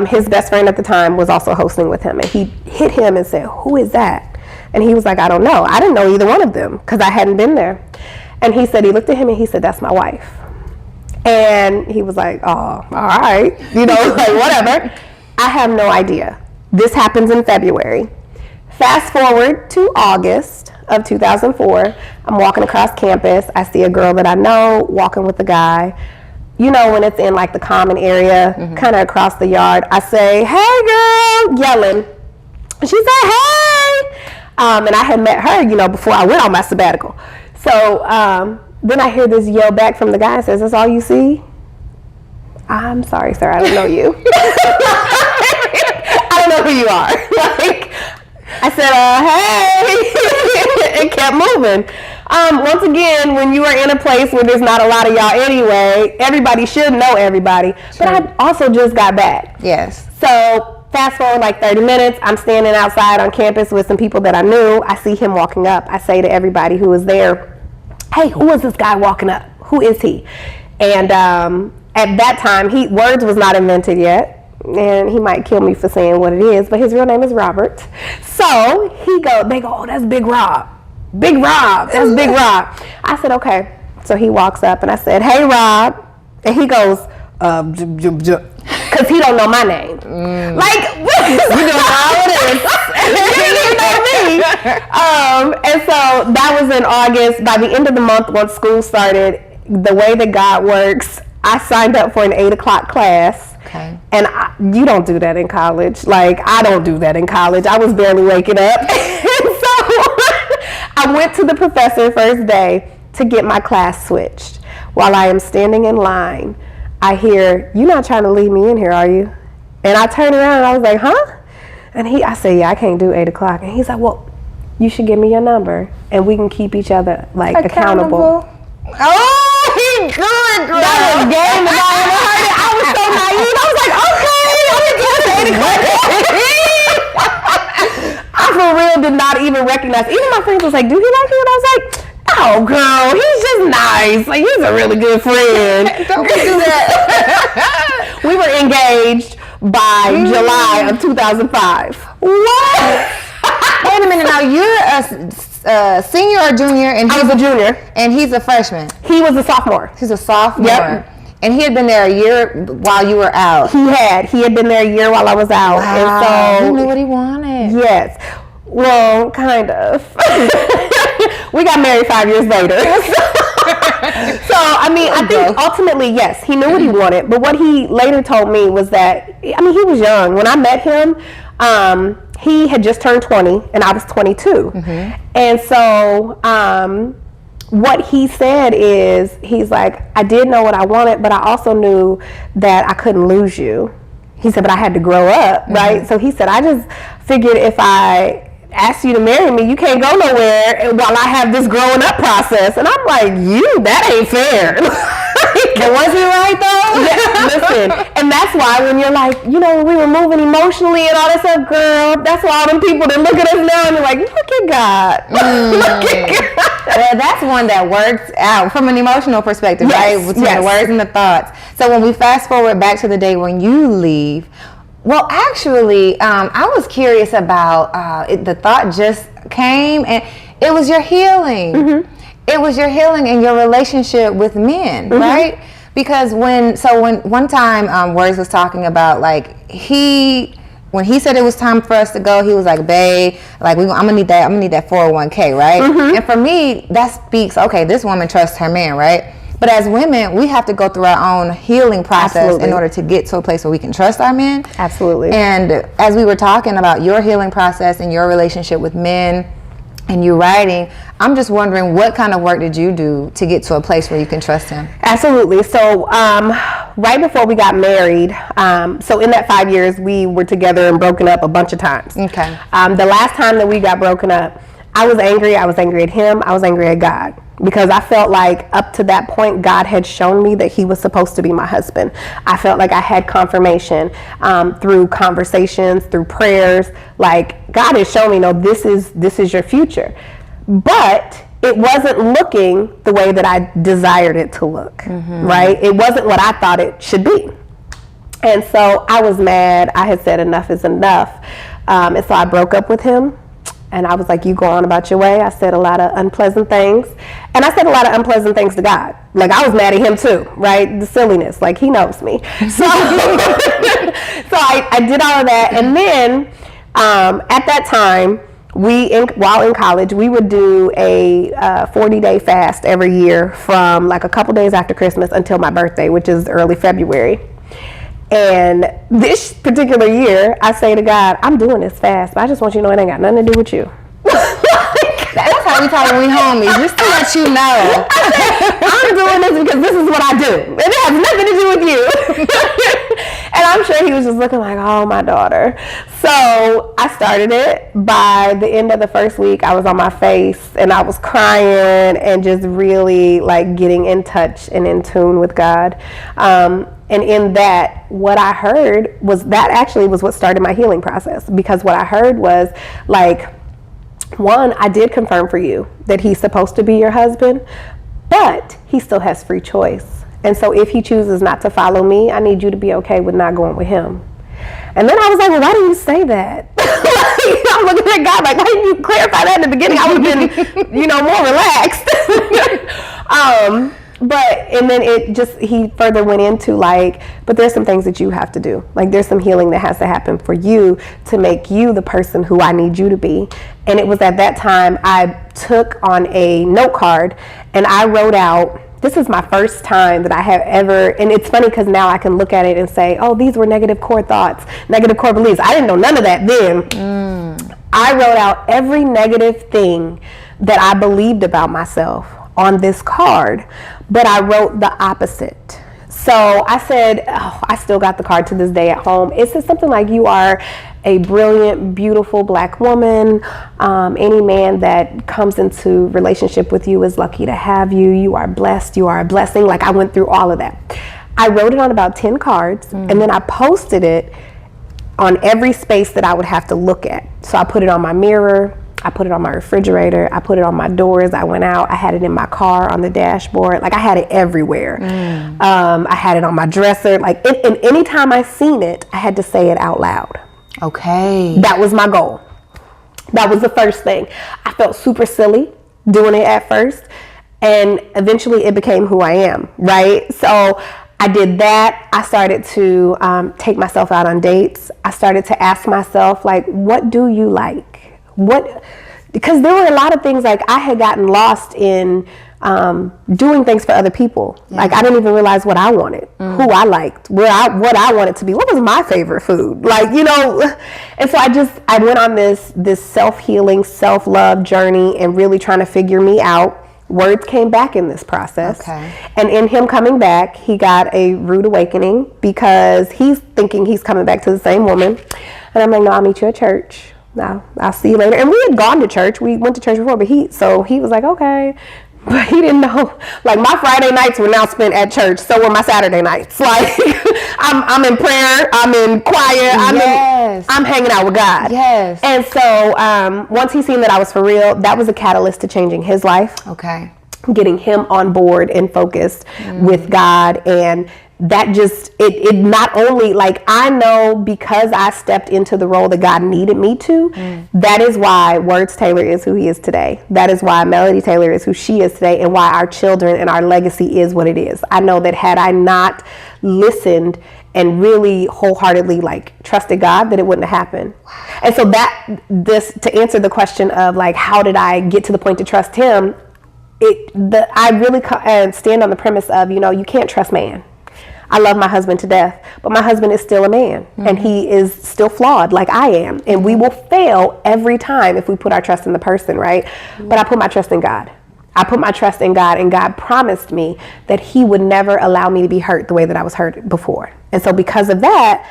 his best friend at the time was also hosting with him, and he hit him and said, "Who is that?" And he was like, "I don't know." I didn't know either one of them because I hadn't been there. And he said, he looked at him and he said, "That's my wife." And he was like, "Oh, all right." You know, like whatever. I have no idea. This happens in February. Fast forward to August of 2004. I'm walking across campus. I see a girl that I know walking with a guy. You know, when it's in like the common area, kind of across the yard. I say, "Hey girl," yelling. She said, "Hey." And I had met her, you know, before I went on my sabbatical. So then I hear this yell back from the guy and says, "That's all you see?" "I'm sorry, sir, I don't know you." I don't know who you are. Like, I said, "Hey," and kept moving. Once again, when you are in a place where there's not a lot of y'all anyway, everybody should know everybody. Sure. But I also just got back. Yes. So fast forward like 30 minutes, I'm standing outside on campus with some people that I knew. I see him walking up. I say to everybody who was there, "Hey, who is this guy walking up? Who is he?" And at that time, Words was not invented yet. And he might kill me for saying what it is, but his real name is Robert. So they go, "Oh, that's Big Rob. Big Rob, that's Big Rob." I said, "Okay." So he walks up and I said, "Hey, Rob." And he goes, because he don't know my name. Like, you know how it is. You know me. And so that was in August. By the end of the month, once school started, the way that God works, I signed up for an 8 o'clock class. Okay. And you don't do that in college. Like, I don't do that in college. I was barely waking up. And so I went to the professor first day to get my class switched. While I am standing in line, I hear, "You're not trying to leave me in here, are you?" And I turned around and I was like, "Huh?" And I said, "Yeah, I can't do 8 o'clock. And he's like, "Well, you should give me your number and we can keep each other like accountable." Oh, he good, girl. That was game if I ever heard it. I was so naive. I was like, "Okay, I'm gonna do 8 o'clock." I for real did not even recognize. Even my friends was like, "Do he like you?" And I was like, "Oh, girl, he's just nice. Like, he's a really good friend." Don't do that. We were engaged by July of 2005. What? Wait a minute. Now you're a senior or junior, and I was a junior, and he's a freshman. He was a sophomore. He's a sophomore. Yep. And he had been there a year while you were out. He had been there a year while I was out. Wow. And so he knew what he wanted. Yes. Well, kind of. We got married 5 years later. So, I mean, I think ultimately, yes, he knew what he wanted. But what he later told me was that, I mean, he was young. When I met him, he had just turned 20 and I was 22. And so, what he said is, he's like, I did know what I wanted, but I also knew that I couldn't lose you. He said, but I had to grow up, right? So he said, I just figured if I asked you to marry me, you can't go nowhere while I have this growing up process. And I'm like, that ain't fair. But was he right though? Yeah, listen, and that's why when you're like, you know, we were moving emotionally and all that stuff, girl, that's why all them people that look at us now and they're like, look at God. Look at God. Well, that's one that works out from an emotional perspective, Yes, right? Between yes. the words and the thoughts. So when we fast forward back to the day when you leave, well, actually, I was curious about the thought just came, and it was your healing. It was your healing and your relationship with men, right? Because when one time Words was talking about, like, when he said it was time for us to go, he was like, babe, like, I'm gonna need that 401k, right? And for me, that speaks, okay, this woman trusts her man, right? But as women, we have to go through our own healing process in order to get to a place where we can trust our men. Absolutely. And as we were talking about your healing process and your relationship with men and you writing, I'm just wondering, what kind of work did you do to get to a place where you can trust him? Absolutely. So right before we got married, so in that 5 years, we were together and broken up a bunch of times. Okay. The last time that we got broken up, I was angry. I was angry at him. I was angry at God. Because I felt like up to that point, God had shown me that he was supposed to be my husband. I felt like I had confirmation through conversations, through prayers. Like, God had shown me, no, this is your future. But it wasn't looking the way that I desired it to look, right? It wasn't what I thought it should be. And so I was mad. I had said enough is enough. And so I broke up with him. And I was like, you go on about your way. I said a lot of unpleasant things. And I said a lot of unpleasant things to God. Like, I was mad at him too, right? The silliness, like, he knows me. So, so I did all of that. And then at that time, while in college, we would do a 40-day fast every year from like a couple days after Christmas until my birthday, which is early February. And this particular year, I say to God, I'm doing this fast, but I just want you to know it ain't got nothing to do with you. That's how we talk when we homies, just to let you know. I'm doing this because this is what I do. And it has nothing to do with you. And I'm sure he was just looking like, oh, my daughter. So I started it. By the end of the first week, I was on my face and I was crying and just really like getting in touch and in tune with God. And in that, what I heard was that actually was what started my healing process. Because what I heard was like, one, I did confirm for you that he's supposed to be your husband, but he still has free choice. And so if he chooses not to follow me, I need you to be okay with not going with him. And then I was like, well, why didn't you say that? I'm looking at God like, why didn't you clarify that in the beginning? I would have been, more relaxed. And then he further went into like, but there's some things that you have to do. Like, there's some healing that has to happen for you to make you the person who I need you to be. And it was at that time I took on a note card and I wrote out, this is my first time that I have ever, and it's funny because now I can look at it and say, oh, these were negative core thoughts, negative core beliefs. I didn't know none of that then. I wrote out every negative thing that I believed about myself on this card, but I wrote the opposite. So I said, I still got the card to this day at home. It says something like, you are a brilliant, beautiful Black woman. Any man that comes into relationship with you is lucky to have you. You are blessed. You are a blessing. Like, I went through all of that. I wrote it on about 10 cards, and then I posted it on every space that I would have to look at. So I put it on my mirror. I put it on my refrigerator. I put it on my doors. I went out. I had it in my car on the dashboard. Like I had it everywhere. I had it on my dresser. Like and anytime I seen it, I had to say it out loud. Okay. That was my goal. That was the first thing. I felt super silly doing it at first, and eventually it became who I am, right? So I did that. I started to take myself out on dates. I started to ask myself, like, what do you like? Because there were a lot of things, like I had gotten lost in doing things for other people. Yeah. Like I didn't even realize what I wanted, who I liked, what I wanted to be, what was my favorite food, like, you know. And so I went on this self-healing, self-love journey and really trying to figure me out. Words came back in this process. Okay. And in him coming back, he got a rude awakening because he's thinking he's coming back to the same woman. And I'm like, no, I'll meet you at church. No, I'll see you later. And we had gone to church. We went to church before, but he was like, okay. But he didn't know, like my Friday nights were now spent at church. So were my Saturday nights. Like I'm in prayer, I'm in choir, I'm hanging out with God. Yes. And so once he seen that I was for real, that was a catalyst to changing his life. Okay. Getting him on board and focused with God. And that just, it not only, like, I know because I stepped into the role that God needed me to, that is why Words Taylor is who he is today. That is why Melody Taylor is who she is today, and why our children and our legacy is what it is. I know that had I not listened and really wholeheartely, like, trusted God, that it wouldn't have happened. And so to answer the question of, like, how did I get to the point to trust him, I really stand on the premise of, you know, you can't trust man. I love my husband to death, but my husband is still a man, and he is still flawed like I am. And we will fail every time if we put our trust in the person, right? But I put my trust in God. I put my trust in God, and God promised me that he would never allow me to be hurt the way that I was hurt before. And so because of that,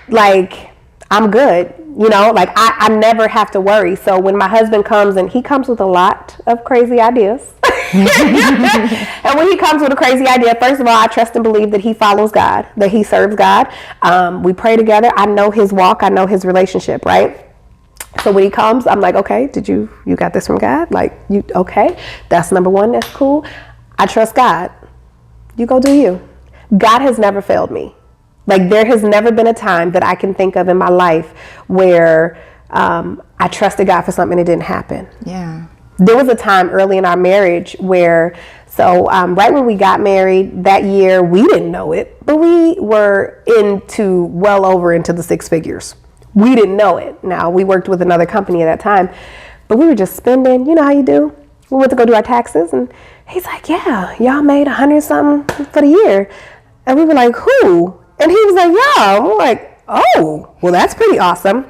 like, I'm good. You know, like I never have to worry. So when my husband comes, and he comes with a lot of crazy ideas. And when he comes with a crazy idea, first of all, I trust and believe that he follows God, that he serves God. We pray together. I know his walk. I know his relationship, right? So when he comes, I'm like, okay, you got this from God? Like, okay, that's number one. That's cool. I trust God. You go do you. God has never failed me. Like, there has never been a time that I can think of in my life where I trusted God for something that didn't happen. Yeah. There was a time early in our marriage where, right when we got married that year, we didn't know it, but we were well over into the six figures. We didn't know it. Now, we worked with another company at that time, but we were just spending, you know how you do? We went to go do our taxes, and he's like, yeah, y'all made 100 something for the year. And we were like, who? And he was like, yeah. And we're like, oh, well, that's pretty awesome.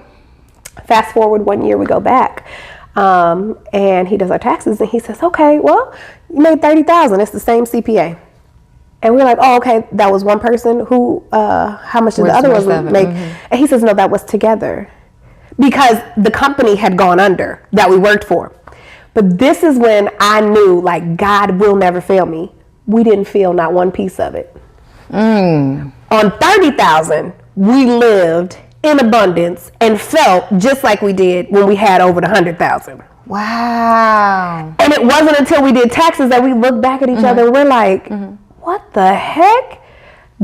Fast forward 1 year, we go back, and he does our taxes, and he says, okay, well, you made $30,000. It's the same CPA. And we're like, oh, okay, that was one person. Who? How much did the other one make? And he says, no, that was together, because the company had gone under that we worked for. But this is when I knew, like, God will never fail me. We didn't feel not one piece of it. On 30,000, we lived in abundance and felt just like we did when we had over the 100,000. Wow. And it wasn't until we did taxes that we looked back at each other and we're like, what the heck?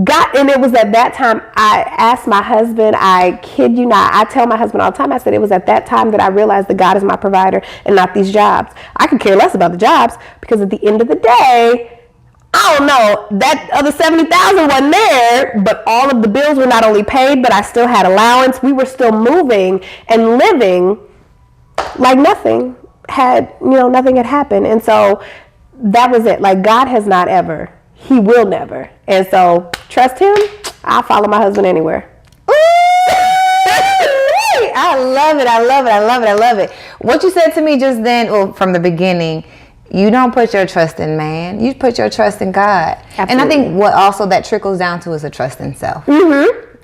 God, and it was at that time I asked my husband, I kid you not, I tell my husband all the time, I said it was at that time that I realized that God is my provider and not these jobs. I could care less about the jobs, because at the end of the day, I don't know, that other 70,000 wasn't there, but all of the bills were not only paid, but I still had allowance. We were still moving and living like nothing had happened. And so that was it. Like, God has not ever, he will never. And so trust him. I'll follow my husband anywhere. I love it. I love it. I love it. I love it. What you said to me just then, well, from the beginning, you don't put your trust in man. You put your trust in God. Absolutely. And I think what also that trickles down to is a trust in self.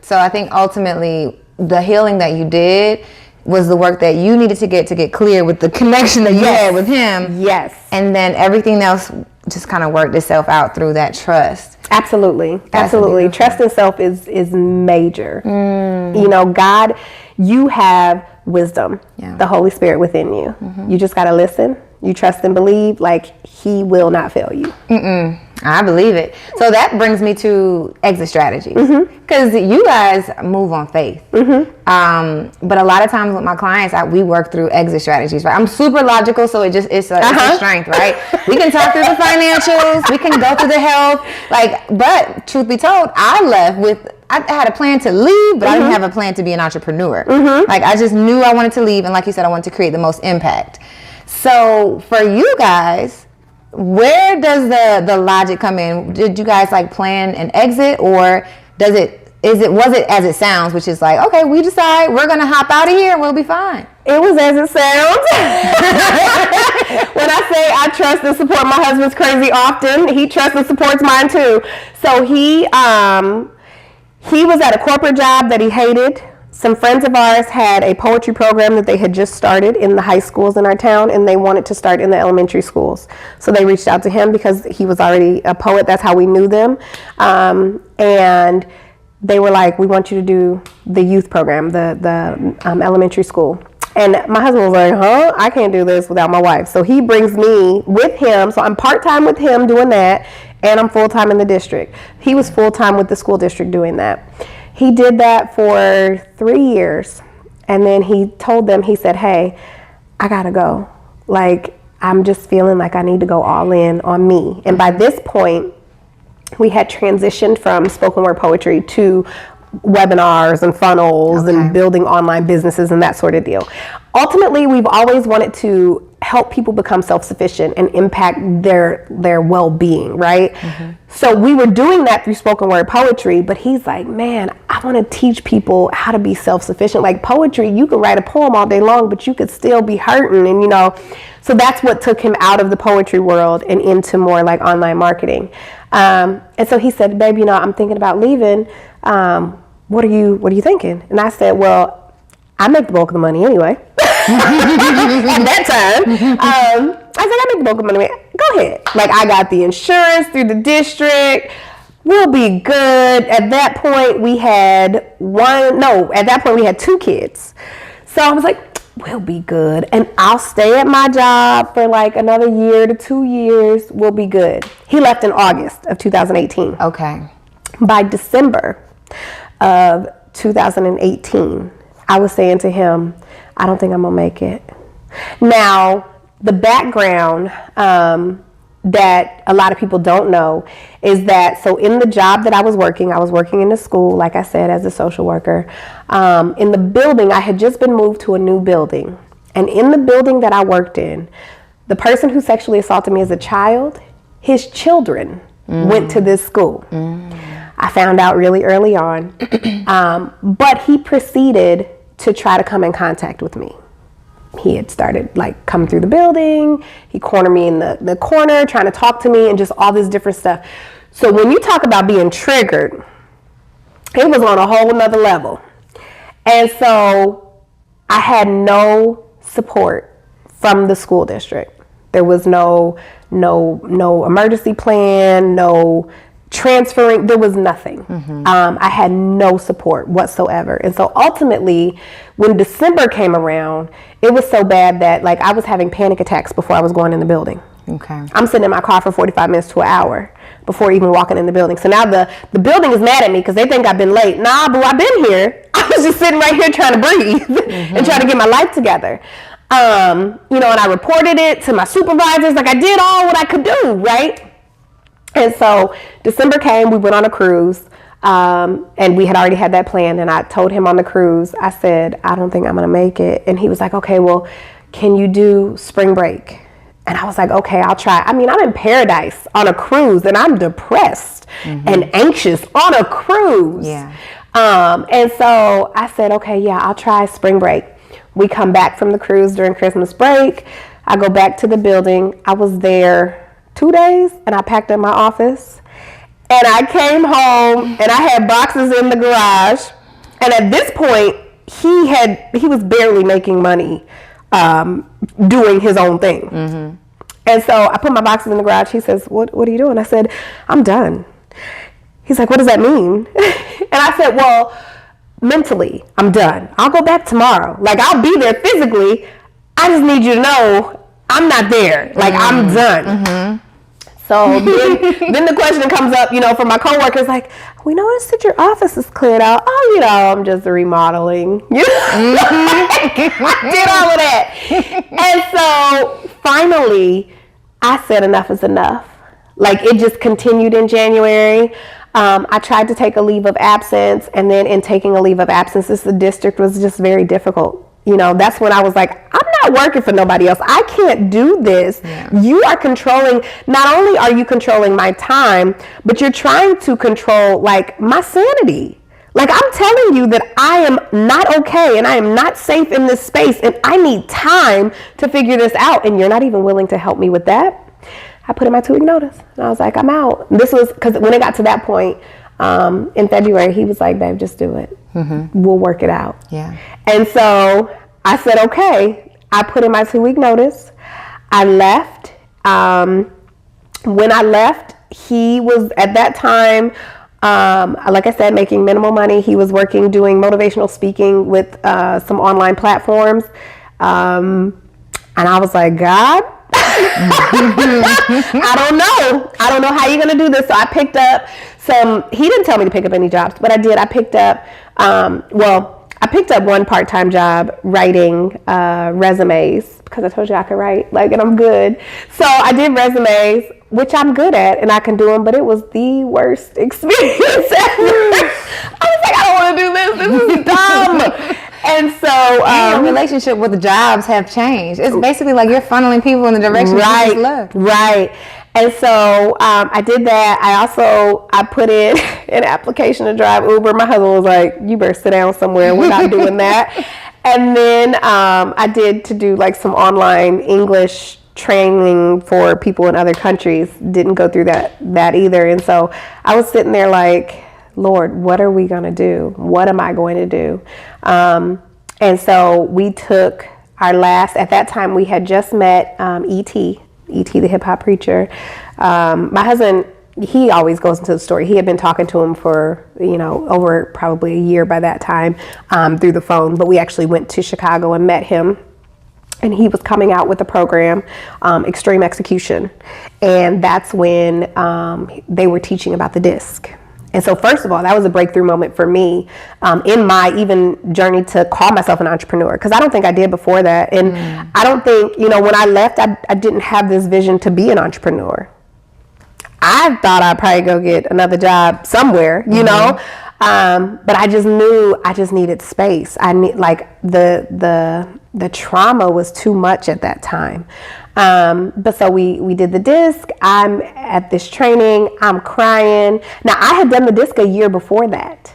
So I think ultimately the healing that you did was the work that you needed to get clear with the connection that you had with him. Yes. And then everything else just kind of worked itself out through that trust. Absolutely. Absolutely. Trust in self is major. You know, God, you have wisdom, Yeah. the Holy Spirit within you. You just got to listen. You trust and believe, like he will not fail you. I believe it. So that brings me to exit strategies, because you guys move on faith. But a lot of times with my clients, we work through exit strategies. Right? I'm super logical, so it's a strength, right? We can talk through the financials, we can go through the health, but truth be told, I had a plan to leave, but I didn't have a plan to be an entrepreneur. Like I just knew I wanted to leave, and like you said, I wanted to create the most impact. So for you guys, where does the logic come in? Did you guys plan an exit, or was it as it sounds, which is like, okay, we decide we're gonna hop out of here and we'll be fine? It was as it sounds. When I say I trust and support my husband's crazy often, he trusts and supports mine too. So he was at a corporate job that he hated. Some friends of ours had a poetry program that they had just started in the high schools in our town, and they wanted to start in the elementary schools. So they reached out to him because he was already a poet. That's how we knew them. And they were like, we want you to do the youth program, the elementary school. And my husband was like, I can't do this without my wife. So he brings me with him. So I'm part-time with him doing that, and I'm full-time in the district. He was full-time with the school district doing that. He did that for 3 years, and then he told them, he said, hey, I gotta go. I'm just feeling like I need to go all in on me. And by this point, we had transitioned from spoken word poetry to webinars and funnels and building online businesses and that sort of deal. Ultimately, we've always wanted to help people become self-sufficient and impact their well-being, right? So we were doing that through spoken word poetry, but he's like, man, I want to teach people how to be self-sufficient. Like poetry, you can write a poem all day long, but you could still be hurting, and so that's what took him out of the poetry world and into more like online marketing. And so he said, babe, I'm thinking about leaving. What are you thinking? And I said, well, I make the bulk of the money anyway. At that time, I said, I make the bulk of the money. Go ahead. I got the insurance through the district. We'll be good. At that point, we had 2 kids. So I was like, we'll be good. And I'll stay at my job for another year to 2 years. We'll be good. He left in August of 2018. Okay. By December of 2018, I was saying to him, I don't think I'm gonna make it. Now, the background that a lot of people don't know is that, so in the job that I was working in the school, like I said, as a social worker. In the building, I had just been moved to a new building. And in the building that I worked in, the person who sexually assaulted me as a child, his children went to this school. I found out really early on. But he proceeded to try to come in contact with me. He had started coming through the building. He cornered me in the corner, trying to talk to me and just all this different stuff. So when you talk about being triggered, it was on a whole nother level. And so I had no support from the school district. There was no emergency plan, no transferring, there was nothing. I had no support whatsoever. And so ultimately, when December came around, it was so bad that I was having panic attacks before I was going in the building. Okay. I'm sitting in my car for 45 minutes to an hour before even walking in the building. So now the building is mad at me because they think I've been late. Nah, boo, I've been here. I was just sitting right here trying to breathe and trying to get my life together. And I reported it to my supervisors. I did all what I could do, right? And so December came, we went on a cruise, and we had already had that plan. And I told him on the cruise, I said, I don't think I'm going to make it. And he was like, okay, well, can you do spring break? And I was like, okay, I'll try. I mean, I'm in paradise on a cruise and I'm depressed and anxious on a cruise. Yeah. And so I said, okay, yeah, I'll try spring break. We come back from the cruise during Christmas break. I go back to the building. I was there 2 days and I packed up my office and I came home and I had boxes in the garage. And at this point he was barely making money, doing his own thing. And so I put my boxes in the garage. He says, what are you doing? I said, I'm done. He's like, what does that mean? And I said, well, mentally, I'm done. I'll go back tomorrow. Like, I'll be there physically. I just need you to know I'm not there. Like, I'm done. So then the question comes up, from my coworkers, like, we noticed that your office is cleared out. Oh, I'm just remodeling. I did all of that. And so finally, I said enough is enough. Like, it just continued in January. I tried to take a leave of absence, and then in taking a leave of absence, the district was just very difficult. That's when I was like, I'm not working for nobody else. I can't do this. Yeah. You are controlling, not only are you controlling my time, but you're trying to control, like, my sanity. Like, I'm telling you that I am not okay and I am not safe in this space and I need time to figure this out, and you're not even willing to help me with that. I put in my 2-week notice and I was like, I'm out. This was because when it got to that point in February, he was like, babe, just do it. We'll work it out. Yeah. And so I said, okay. I put in my 2-week notice. I left. When I left, he was at that time, like I said, making minimal money. He was working, doing motivational speaking with some online platforms. And I was like, God, I don't know how you're going to do this. So I picked up he didn't tell me to pick up any jobs, but I did. I picked up, I picked up one part-time job writing resumes because I told you I could write, and I'm good. So I did resumes, which I'm good at and I can do them, but it was the worst experience ever. I was like, I don't want to do this. This is dumb. And so your relationship with the jobs have changed. It's basically like you're funneling people in the direction that you just love. Right. And so I did that. I put in an application to drive Uber. My husband was like, you better sit down somewhere. We're not doing that. And then I did to do some online English training for people in other countries. Didn't go through that either. And so I was sitting there like, Lord, what are we going to do? What am I going to do? And so we took our last, at that time we had just met E.T., the hip hop preacher. My husband, he always goes into the story. He had been talking to him for, over probably a year by that time through the phone. But we actually went to Chicago and met him. And he was coming out with a program, Extreme Execution. And that's when they were teaching about the DISC. And so first of all, that was a breakthrough moment for me in my even journey to call myself an entrepreneur, because I don't think I did before that. And I don't think, when I left, I didn't have this vision to be an entrepreneur. I thought I'd probably go get another job somewhere, but I just knew I just needed space. I need the trauma was too much at that time. But so we did the DISC. I'm at this training. I'm crying. Now I had done the DISC a year before that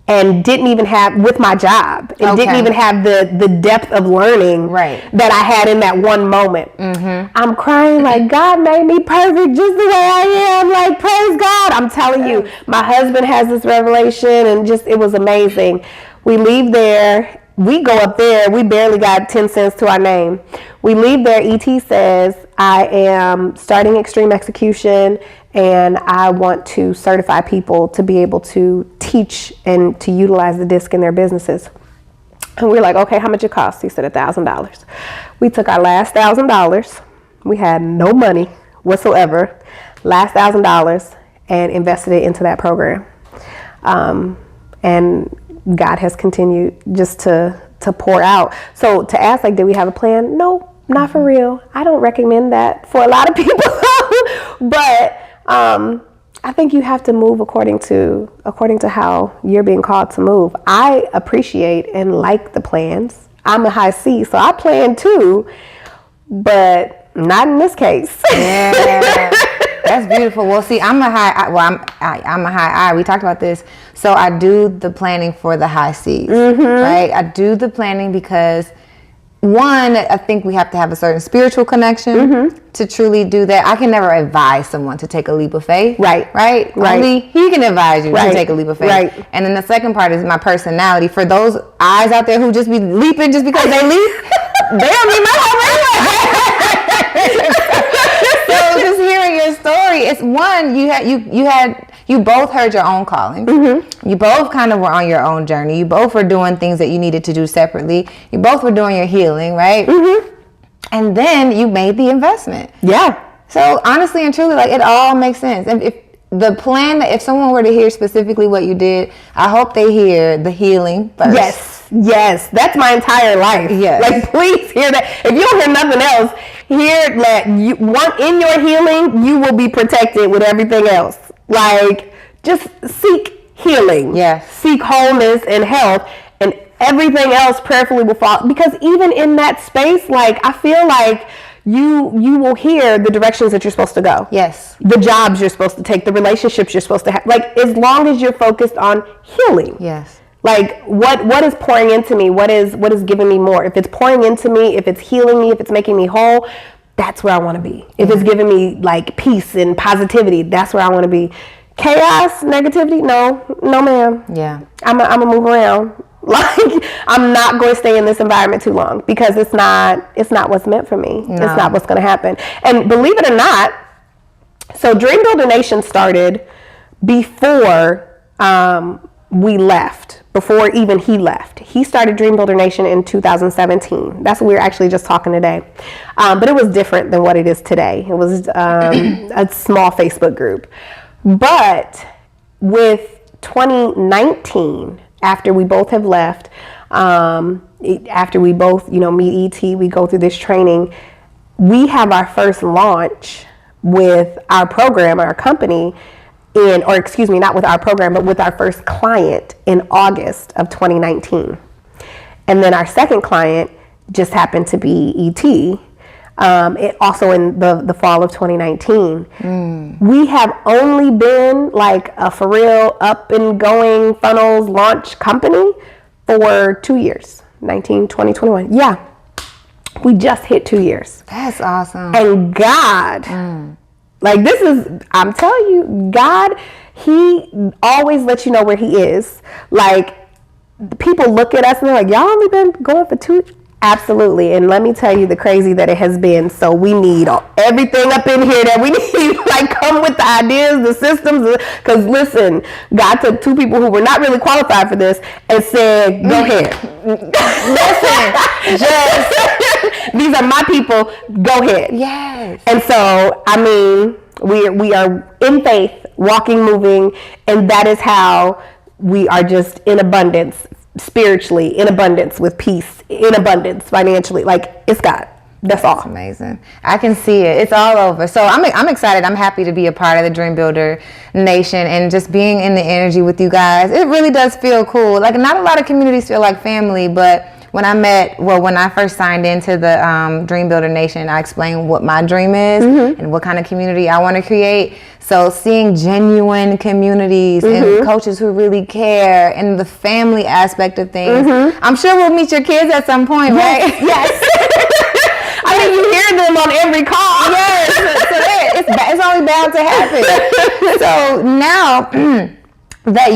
and didn't even have with my job and didn't even have the depth of learning that I had in that one moment. I'm crying like God made me perfect just the way I am. Like, praise God. I'm telling you, my husband has this revelation and it was amazing. We leave there. We go up there, we barely got 10 cents to our name. We leave there, E.T. says, I am starting Extreme Execution and I want to certify people to be able to teach and to utilize the DISC in their businesses. And we're like, okay, how much it costs? He said $1,000. We took our last $1,000. We had no money whatsoever. Last $1,000 and invested it into that program. And God has continued just to pour out. So to ask, did we have a plan? No, not for real. I don't recommend that for a lot of people. But I think you have to move according to how you're being called to move. I appreciate and like the plans. I'm a high C, so I plan too, but not in this case. Yeah. That's beautiful. Well, see, I'm a high I. We talked about this. So I do the planning for the high C's, right? I do the planning because, one, I think we have to have a certain spiritual connection to truly do that. I can never advise someone to take a leap of faith. Right. Only he can advise you to take a leap of faith. Right. And then the second part is my personality. For those eyes out there who just be leaping just because they leap, they don't need my help anyway. So just hearing your story, it's one, you had you both heard your own calling. You both kind of were on your own journey. You both were doing things that you needed to do separately. You both were doing your healing, right? And then you made the investment. Yeah. So honestly and truly, like, it all makes sense. And if the plan, if someone were to hear specifically what you did, I hope they hear the healing first. Yes, that's my entire life. Yes. Like, please hear that. If you don't hear nothing else, hear that in your healing, you will be protected with everything else. Like, just seek healing. Yes. Seek wholeness and health, and everything else prayerfully will fall. Because even in that space, like, I feel like you will hear the directions that you're supposed to go. Yes. The jobs you're supposed to take, the relationships you're supposed to have. Like, as long as you're focused on healing. Yes. Like, what is pouring into me? What is giving me more? If it's pouring into me, if it's healing me, if it's making me whole, that's where I want to be. If it's giving me like peace and positivity, that's where I want to be. Chaos, negativity, no ma'am. Yeah. I'm a move around. Like, I'm not going to stay in this environment too long, because it's not what's meant for me. No. It's not what's going to happen. And believe it or not, so Dream Builder Nation started before we left, before even he left. He started Dream Builder Nation in 2017. That's what we were actually just talking today. But it was different than what it is today. It was a small Facebook group. But with 2019, after we both have left, after we both, meet ET, we go through this training, we have our first launch with our program, our company, not with our program, but with our first client in August of 2019. And then our second client just happened to be ET. It also in the fall of 2019. We have only been like a for real up and going funnels launch company for 2 years, 19, 20, 21. Yeah, we just hit 2 years. That's awesome. And God, like, this is, I'm telling you, God, he always lets you know where he is. Like, people look at us and they're like, y'all only been going for 2 years? Absolutely. And let me tell you the crazy that it has been. So we need everything up in here that we need, like, come with the ideas, the systems. Because listen, God took 2 people who were not really qualified for this and said, go ahead. Listen, these are my people. Go ahead. Yes. And so, I mean, we are in faith, walking, moving, and that is how we are just in abundance. Spiritually, in abundance, with peace, in abundance, financially. Like, it's God. That's all. That's amazing. I can see it. It's all over. So I'm excited. I'm happy to be a part of the Dream Builder Nation, and just being in the energy with you guys. It really does feel cool. Like, not a lot of communities feel like family, but when I first signed into the Dream Builder Nation, I explained what my dream is and what kind of community I want to create. So seeing genuine communities and coaches who really care, and the family aspect of things. I'm sure we'll meet your kids at some point, right? Yes. I mean, you hear them on every call. Yes. So it's only bound to happen. So now that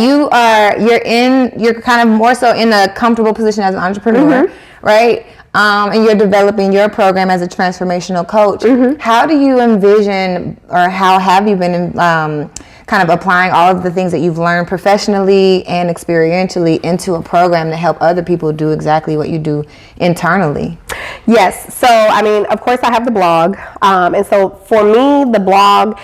you're kind of more so in a comfortable position as an entrepreneur, right? And you're developing your program as a transformational coach. How do you envision, or how have you been kind of applying all of the things that you've learned professionally and experientially into a program to help other people do exactly what you do internally? Yes. So, I mean, of course, I have the blog. And so for me, the blog,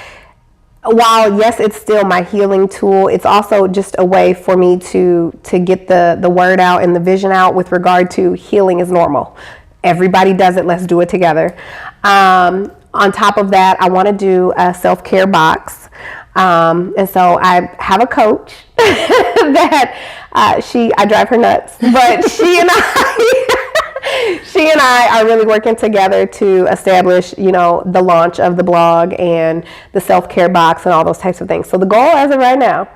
while yes, it's still my healing tool, it's also just a way for me to get the word out and the vision out with regard to healing is normal. Everybody does it. Let's do it together. On top of that, I want to do a self-care box. And so I have a coach that I drive her nuts, but she and I are really working together to establish, the launch of the blog and the self-care box and all those types of things. So the goal as of right now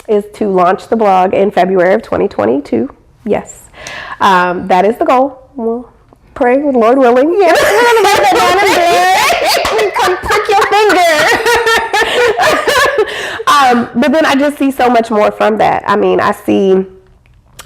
is to launch the blog in February of 2022. Yes. That is the goal. We'll pray with Lord willing. Yes. Come prick your finger. But then I just see so much more from that. I mean, I see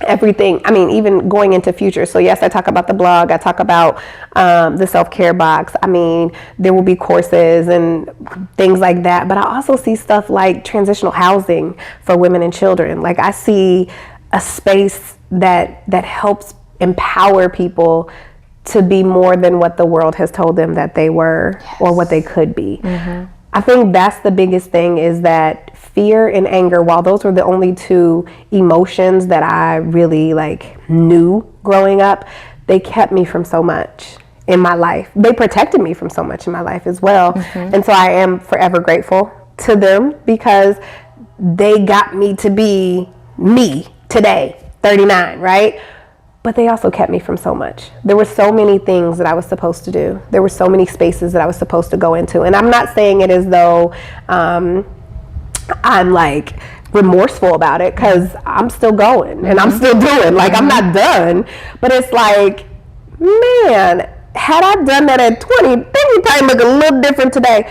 everything. I mean, even going into future. So yes, I talk about the blog. I talk about the self-care box. I mean, there will be courses and things like that. But I also see stuff like transitional housing for women and children. Like I see a space that helps empower people to be more than what the world has told them that they were or what they could be. I think that's the biggest thing, is that fear and anger, while those were the only two emotions that I really knew growing up, they kept me from so much in my life. They protected me from so much in my life as well. And so I am forever grateful to them, because they got me to be me today, 39, right? But they also kept me from so much. There were so many things that I was supposed to do. There were so many spaces that I was supposed to go into. And I'm not saying it as though I'm remorseful about it, because I'm still going and I'm still doing. I'm not done. But it's man, had I done that at 20, things would probably look a little different today.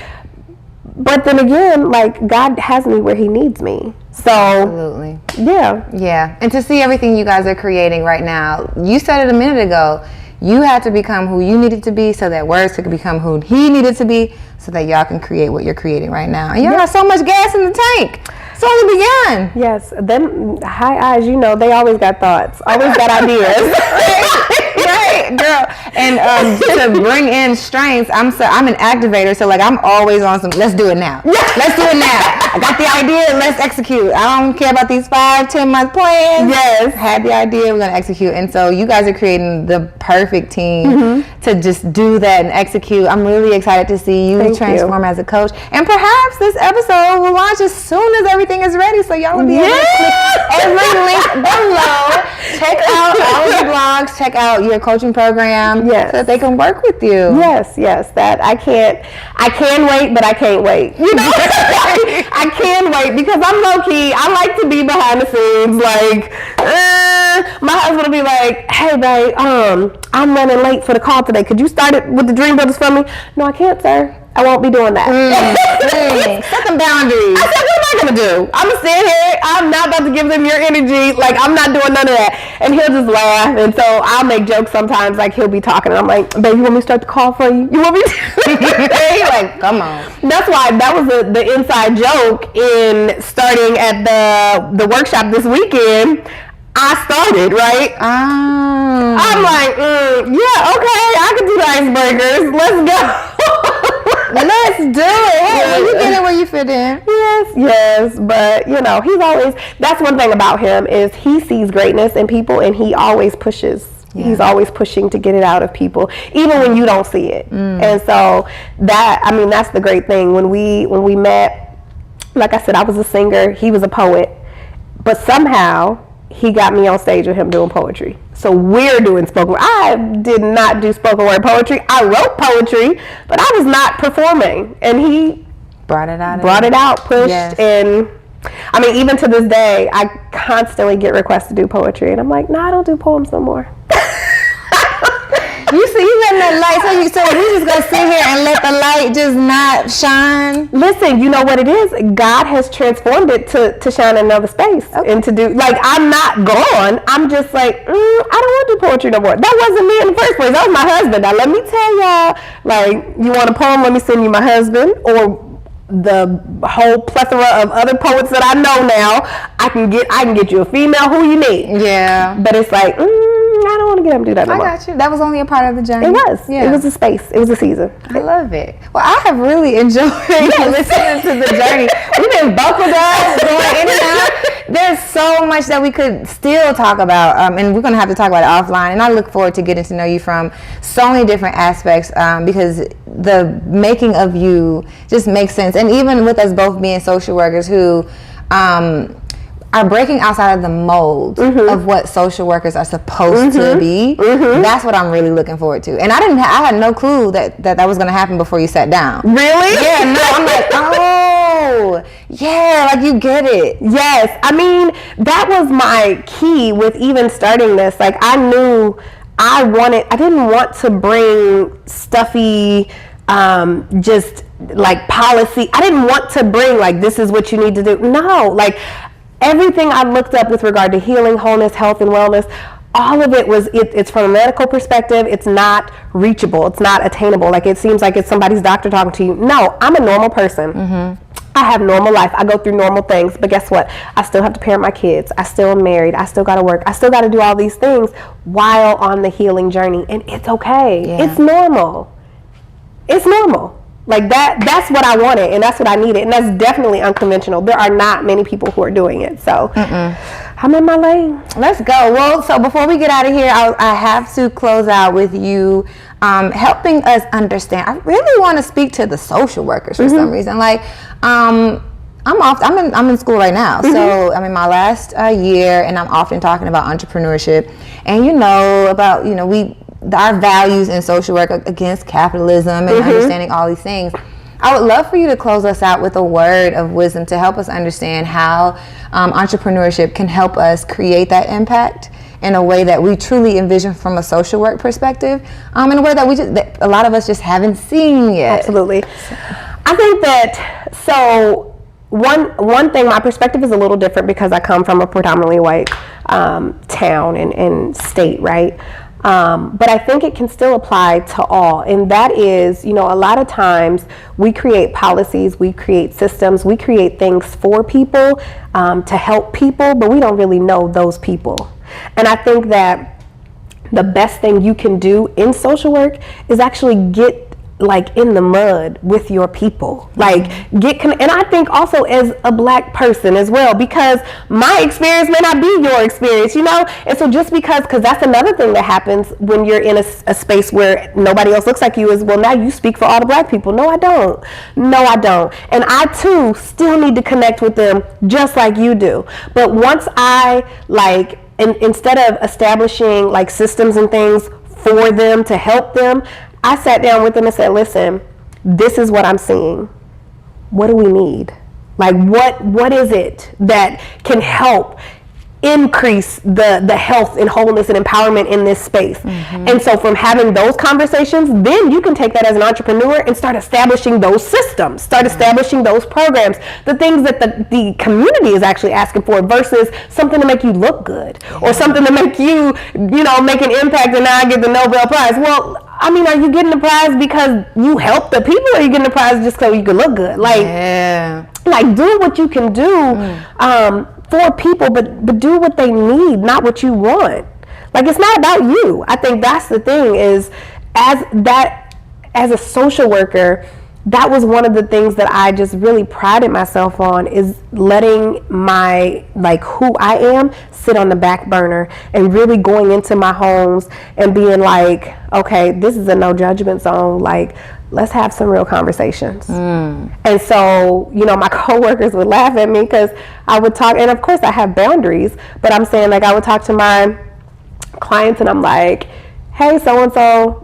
But then again, God has me where he needs me. So absolutely. Yeah. And to see everything you guys are creating right now, you said it a minute ago, you had to become who you needed to be so that Words could become who he needed to be, so that y'all can create what you're creating right now. And y'all have so much gas in the tank. It's only begun. Yes. Them high eyes, they always got thoughts, always got ideas. Right, girl. And to bring in strengths, I'm an activator, so I'm always on some, let's do it now. Let's do it now. I got the idea, let's execute. I don't care about these 5-10 month plans. Yes. Had the idea, we're gonna execute. And so you guys are creating the perfect team to just do that and execute. I'm really excited to see you transform as a coach. And perhaps this episode will launch as soon as everything is ready, so y'all will be able to click every link below. Check out all of the blogs, check out your coaching program, so that they can work with you. Yes, that I can wait, but I can't wait. I can wait, because I'm low key. I like to be behind the scenes. My husband will be like, "Hey, babe, I'm running late for the call today. Could you start it with the Dream Builders for me?" "No, I can't, sir. I won't be doing that." Set some boundaries. I said, "What am I gonna do? I'm gonna sit here. I'm not about to give them your energy. I'm not doing none of that." And he'll just laugh. And so I'll make jokes sometimes. He'll be talking, and I'm like, "Babe, you want me to start the call for you? You want me to?" Come on. That's why that was the inside joke in starting at the workshop this weekend. I started, right? I'm like, yeah, okay, I can do the icebreakers. Let's go. Let's do it. Hey, you get it where you fit in. Yes, but he's always, that's one thing about him, is he sees greatness in people, and he always pushes. He's always pushing to get it out of people, even when you don't see it. And so that's the great thing. When we met, like I said, I was a singer, he was a poet, but somehow he got me on stage with him doing poetry. So we're doing spoken word. I did not do spoken word poetry. I wrote poetry, but I was not performing. And he brought it out, pushed. And even to this day, I constantly get requests to do poetry. And I'm like, no, I don't do poems no more. You see, you letting that light, so we just gonna sit here and let the light just not shine? Listen, you know what it is? God has transformed it to shine in another space. And to do, I'm not gone. I'm just I don't want to do poetry no more. That wasn't me in the first place. That was my husband. Now let me tell y'all, you want a poem? Let me send you my husband, or the whole plethora of other poets that I know now. I can get you a female who you need. Yeah. But it's I don't want to get him to do that no more. I got you. That was only a part of the journey. It was. Yeah. It was a space. It was a season. I love it. Well, I have really enjoyed listening to the journey. We've been buckled up, going in and out. There's so much that we could still talk about, and we're going to have to talk about it offline. And I look forward to getting to know you from so many different aspects, because the making of you just makes sense. And even with us both being social workers who are breaking outside of the mold of what social workers are supposed to be. That's what I'm really looking forward to. And I had no clue that was going to happen before you sat down. Really? Yeah, no, I'm like, oh, yeah, you get it. Yes. That was my key with even starting this. I knew I didn't want to bring stuffy, just policy. I didn't want to bring this is what you need to do. No, everything I looked up with regard to healing, wholeness, health, and wellness, all of it was, it's from a medical perspective, it's not reachable, it's not attainable. Like, it seems like it's somebody's doctor talking to you. No, I'm a normal person. I have normal life. I go through normal things, but guess what? I still have to parent my kids. I still am married. I still got to work. I still got to do all these things while on the healing journey, and it's okay. Yeah. It's normal. It's normal. Like, that's what I wanted, and that's what I needed, and that's definitely unconventional. There are not many people who are doing it, so I'm in my lane. Let's go. Well, so before we get out of here, I have to close out with you helping us understand. I really want to speak to the social workers for some reason. Like, I'm in school right now, so I'm in my last year, and I'm often talking about entrepreneurship, and about our values in social work against capitalism and understanding all these things. I would love for you to close us out with a word of wisdom to help us understand how entrepreneurship can help us create that impact in a way that we truly envision from a social work perspective, in a way that a lot of us just haven't seen yet. Absolutely. I think that, so one thing, my perspective is a little different because I come from a predominantly white town and state, right? But I think it can still apply to all, and that is, a lot of times we create policies, we create systems, we create things for people, to help people, but we don't really know those people. And I think that the best thing you can do in social work is actually get in the mud with your people, and I think also as a Black person as well, because my experience may not be your experience, and so just because that's another thing that happens when you're in a space where nobody else looks like you is, well, now you speak for all the Black people. No, I don't, and I too still need to connect with them just like you do. But once I instead of establishing systems and things for them to help them, I sat down with them and said, listen, this is what I'm seeing. What do we need? What is it that can help increase the health and wholeness and empowerment in this space? And so from having those conversations, then you can take that as an entrepreneur and start establishing those systems, start establishing those programs, the things that the community is actually asking for, versus something to make you look good or something to make you, make an impact and now I get the Nobel Prize. Well, are you getting the prize because you help the people, or are you getting the prize just so you can look good? Do what you can do for people, but do what they need, not what you want. It's not about you. I think that's the thing, is as a social worker, that was one of the things that I just really prided myself on, is letting my, who I am sit on the back burner and really going into my homes and being okay, this is a no judgment zone. Let's have some real conversations. And so, my coworkers would laugh at me because I would talk, and of course I have boundaries, but I'm saying I would talk to my clients and I'm like, hey, so-and-so,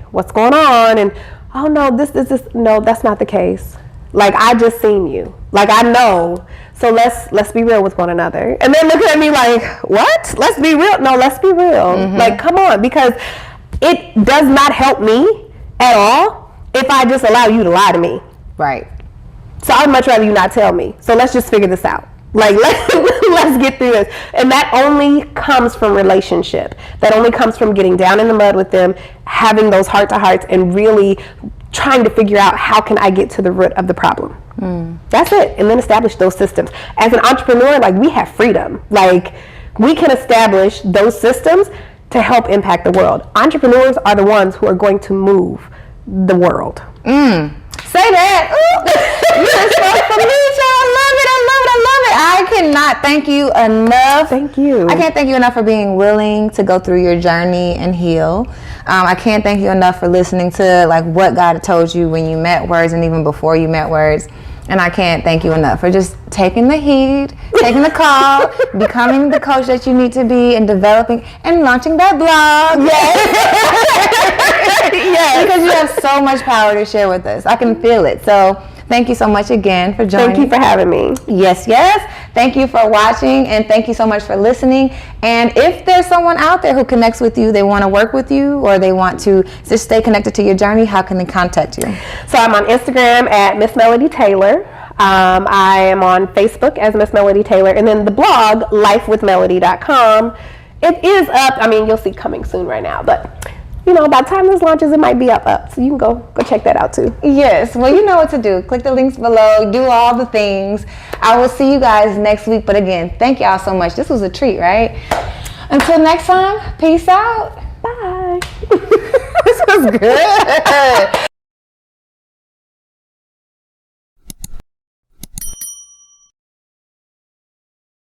what's going on? And oh no, this no, that's not the case. I just seen you. I know. So let's be real with one another. And then looking at me what? Let's be real. No, let's be real. Come on, because it does not help me at all if I just allow you to lie to me. Right. So I'd much rather you not tell me. So let's just figure this out. Let's get through this. And that only comes from relationship. That only comes from getting down in the mud with them, having those heart-to-hearts, and really trying to figure out how can I get to the root of the problem. That's it. And then establish those systems. As an entrepreneur, we have freedom. We can establish those systems to help impact the world. Entrepreneurs are the ones who are going to move the world. Say that. You're so familiar. I cannot thank you enough. Thank you. I can't thank you enough for being willing to go through your journey and heal. I can't thank you enough for listening to what God told you when you met words and even before you met words. And I can't thank you enough for just taking the heat, taking the call, becoming the coach that you need to be, and developing and launching that blog. Yes. Because you have so much power to share with us. I can feel it. So thank you so much again for joining. Thank you for having me. Yes. Thank you for watching, and thank you so much for listening. And if there's someone out there who connects with you, they want to work with you, or they want to just stay connected to your journey, how can they contact you? So I'm on Instagram at Miss Melody Taylor. I am on Facebook as Miss Melody Taylor, and then the blog, lifewithmelody.com. It is up. I mean, you'll see coming soon right now, but you know, by the time this launches, it might be up. So you can go check that out too. Yes. Well, you know what to do. Click the links below. Do all the things. I will see you guys next week. But again, thank y'all so much. This was a treat, right? Until next time, peace out. Bye. This was good.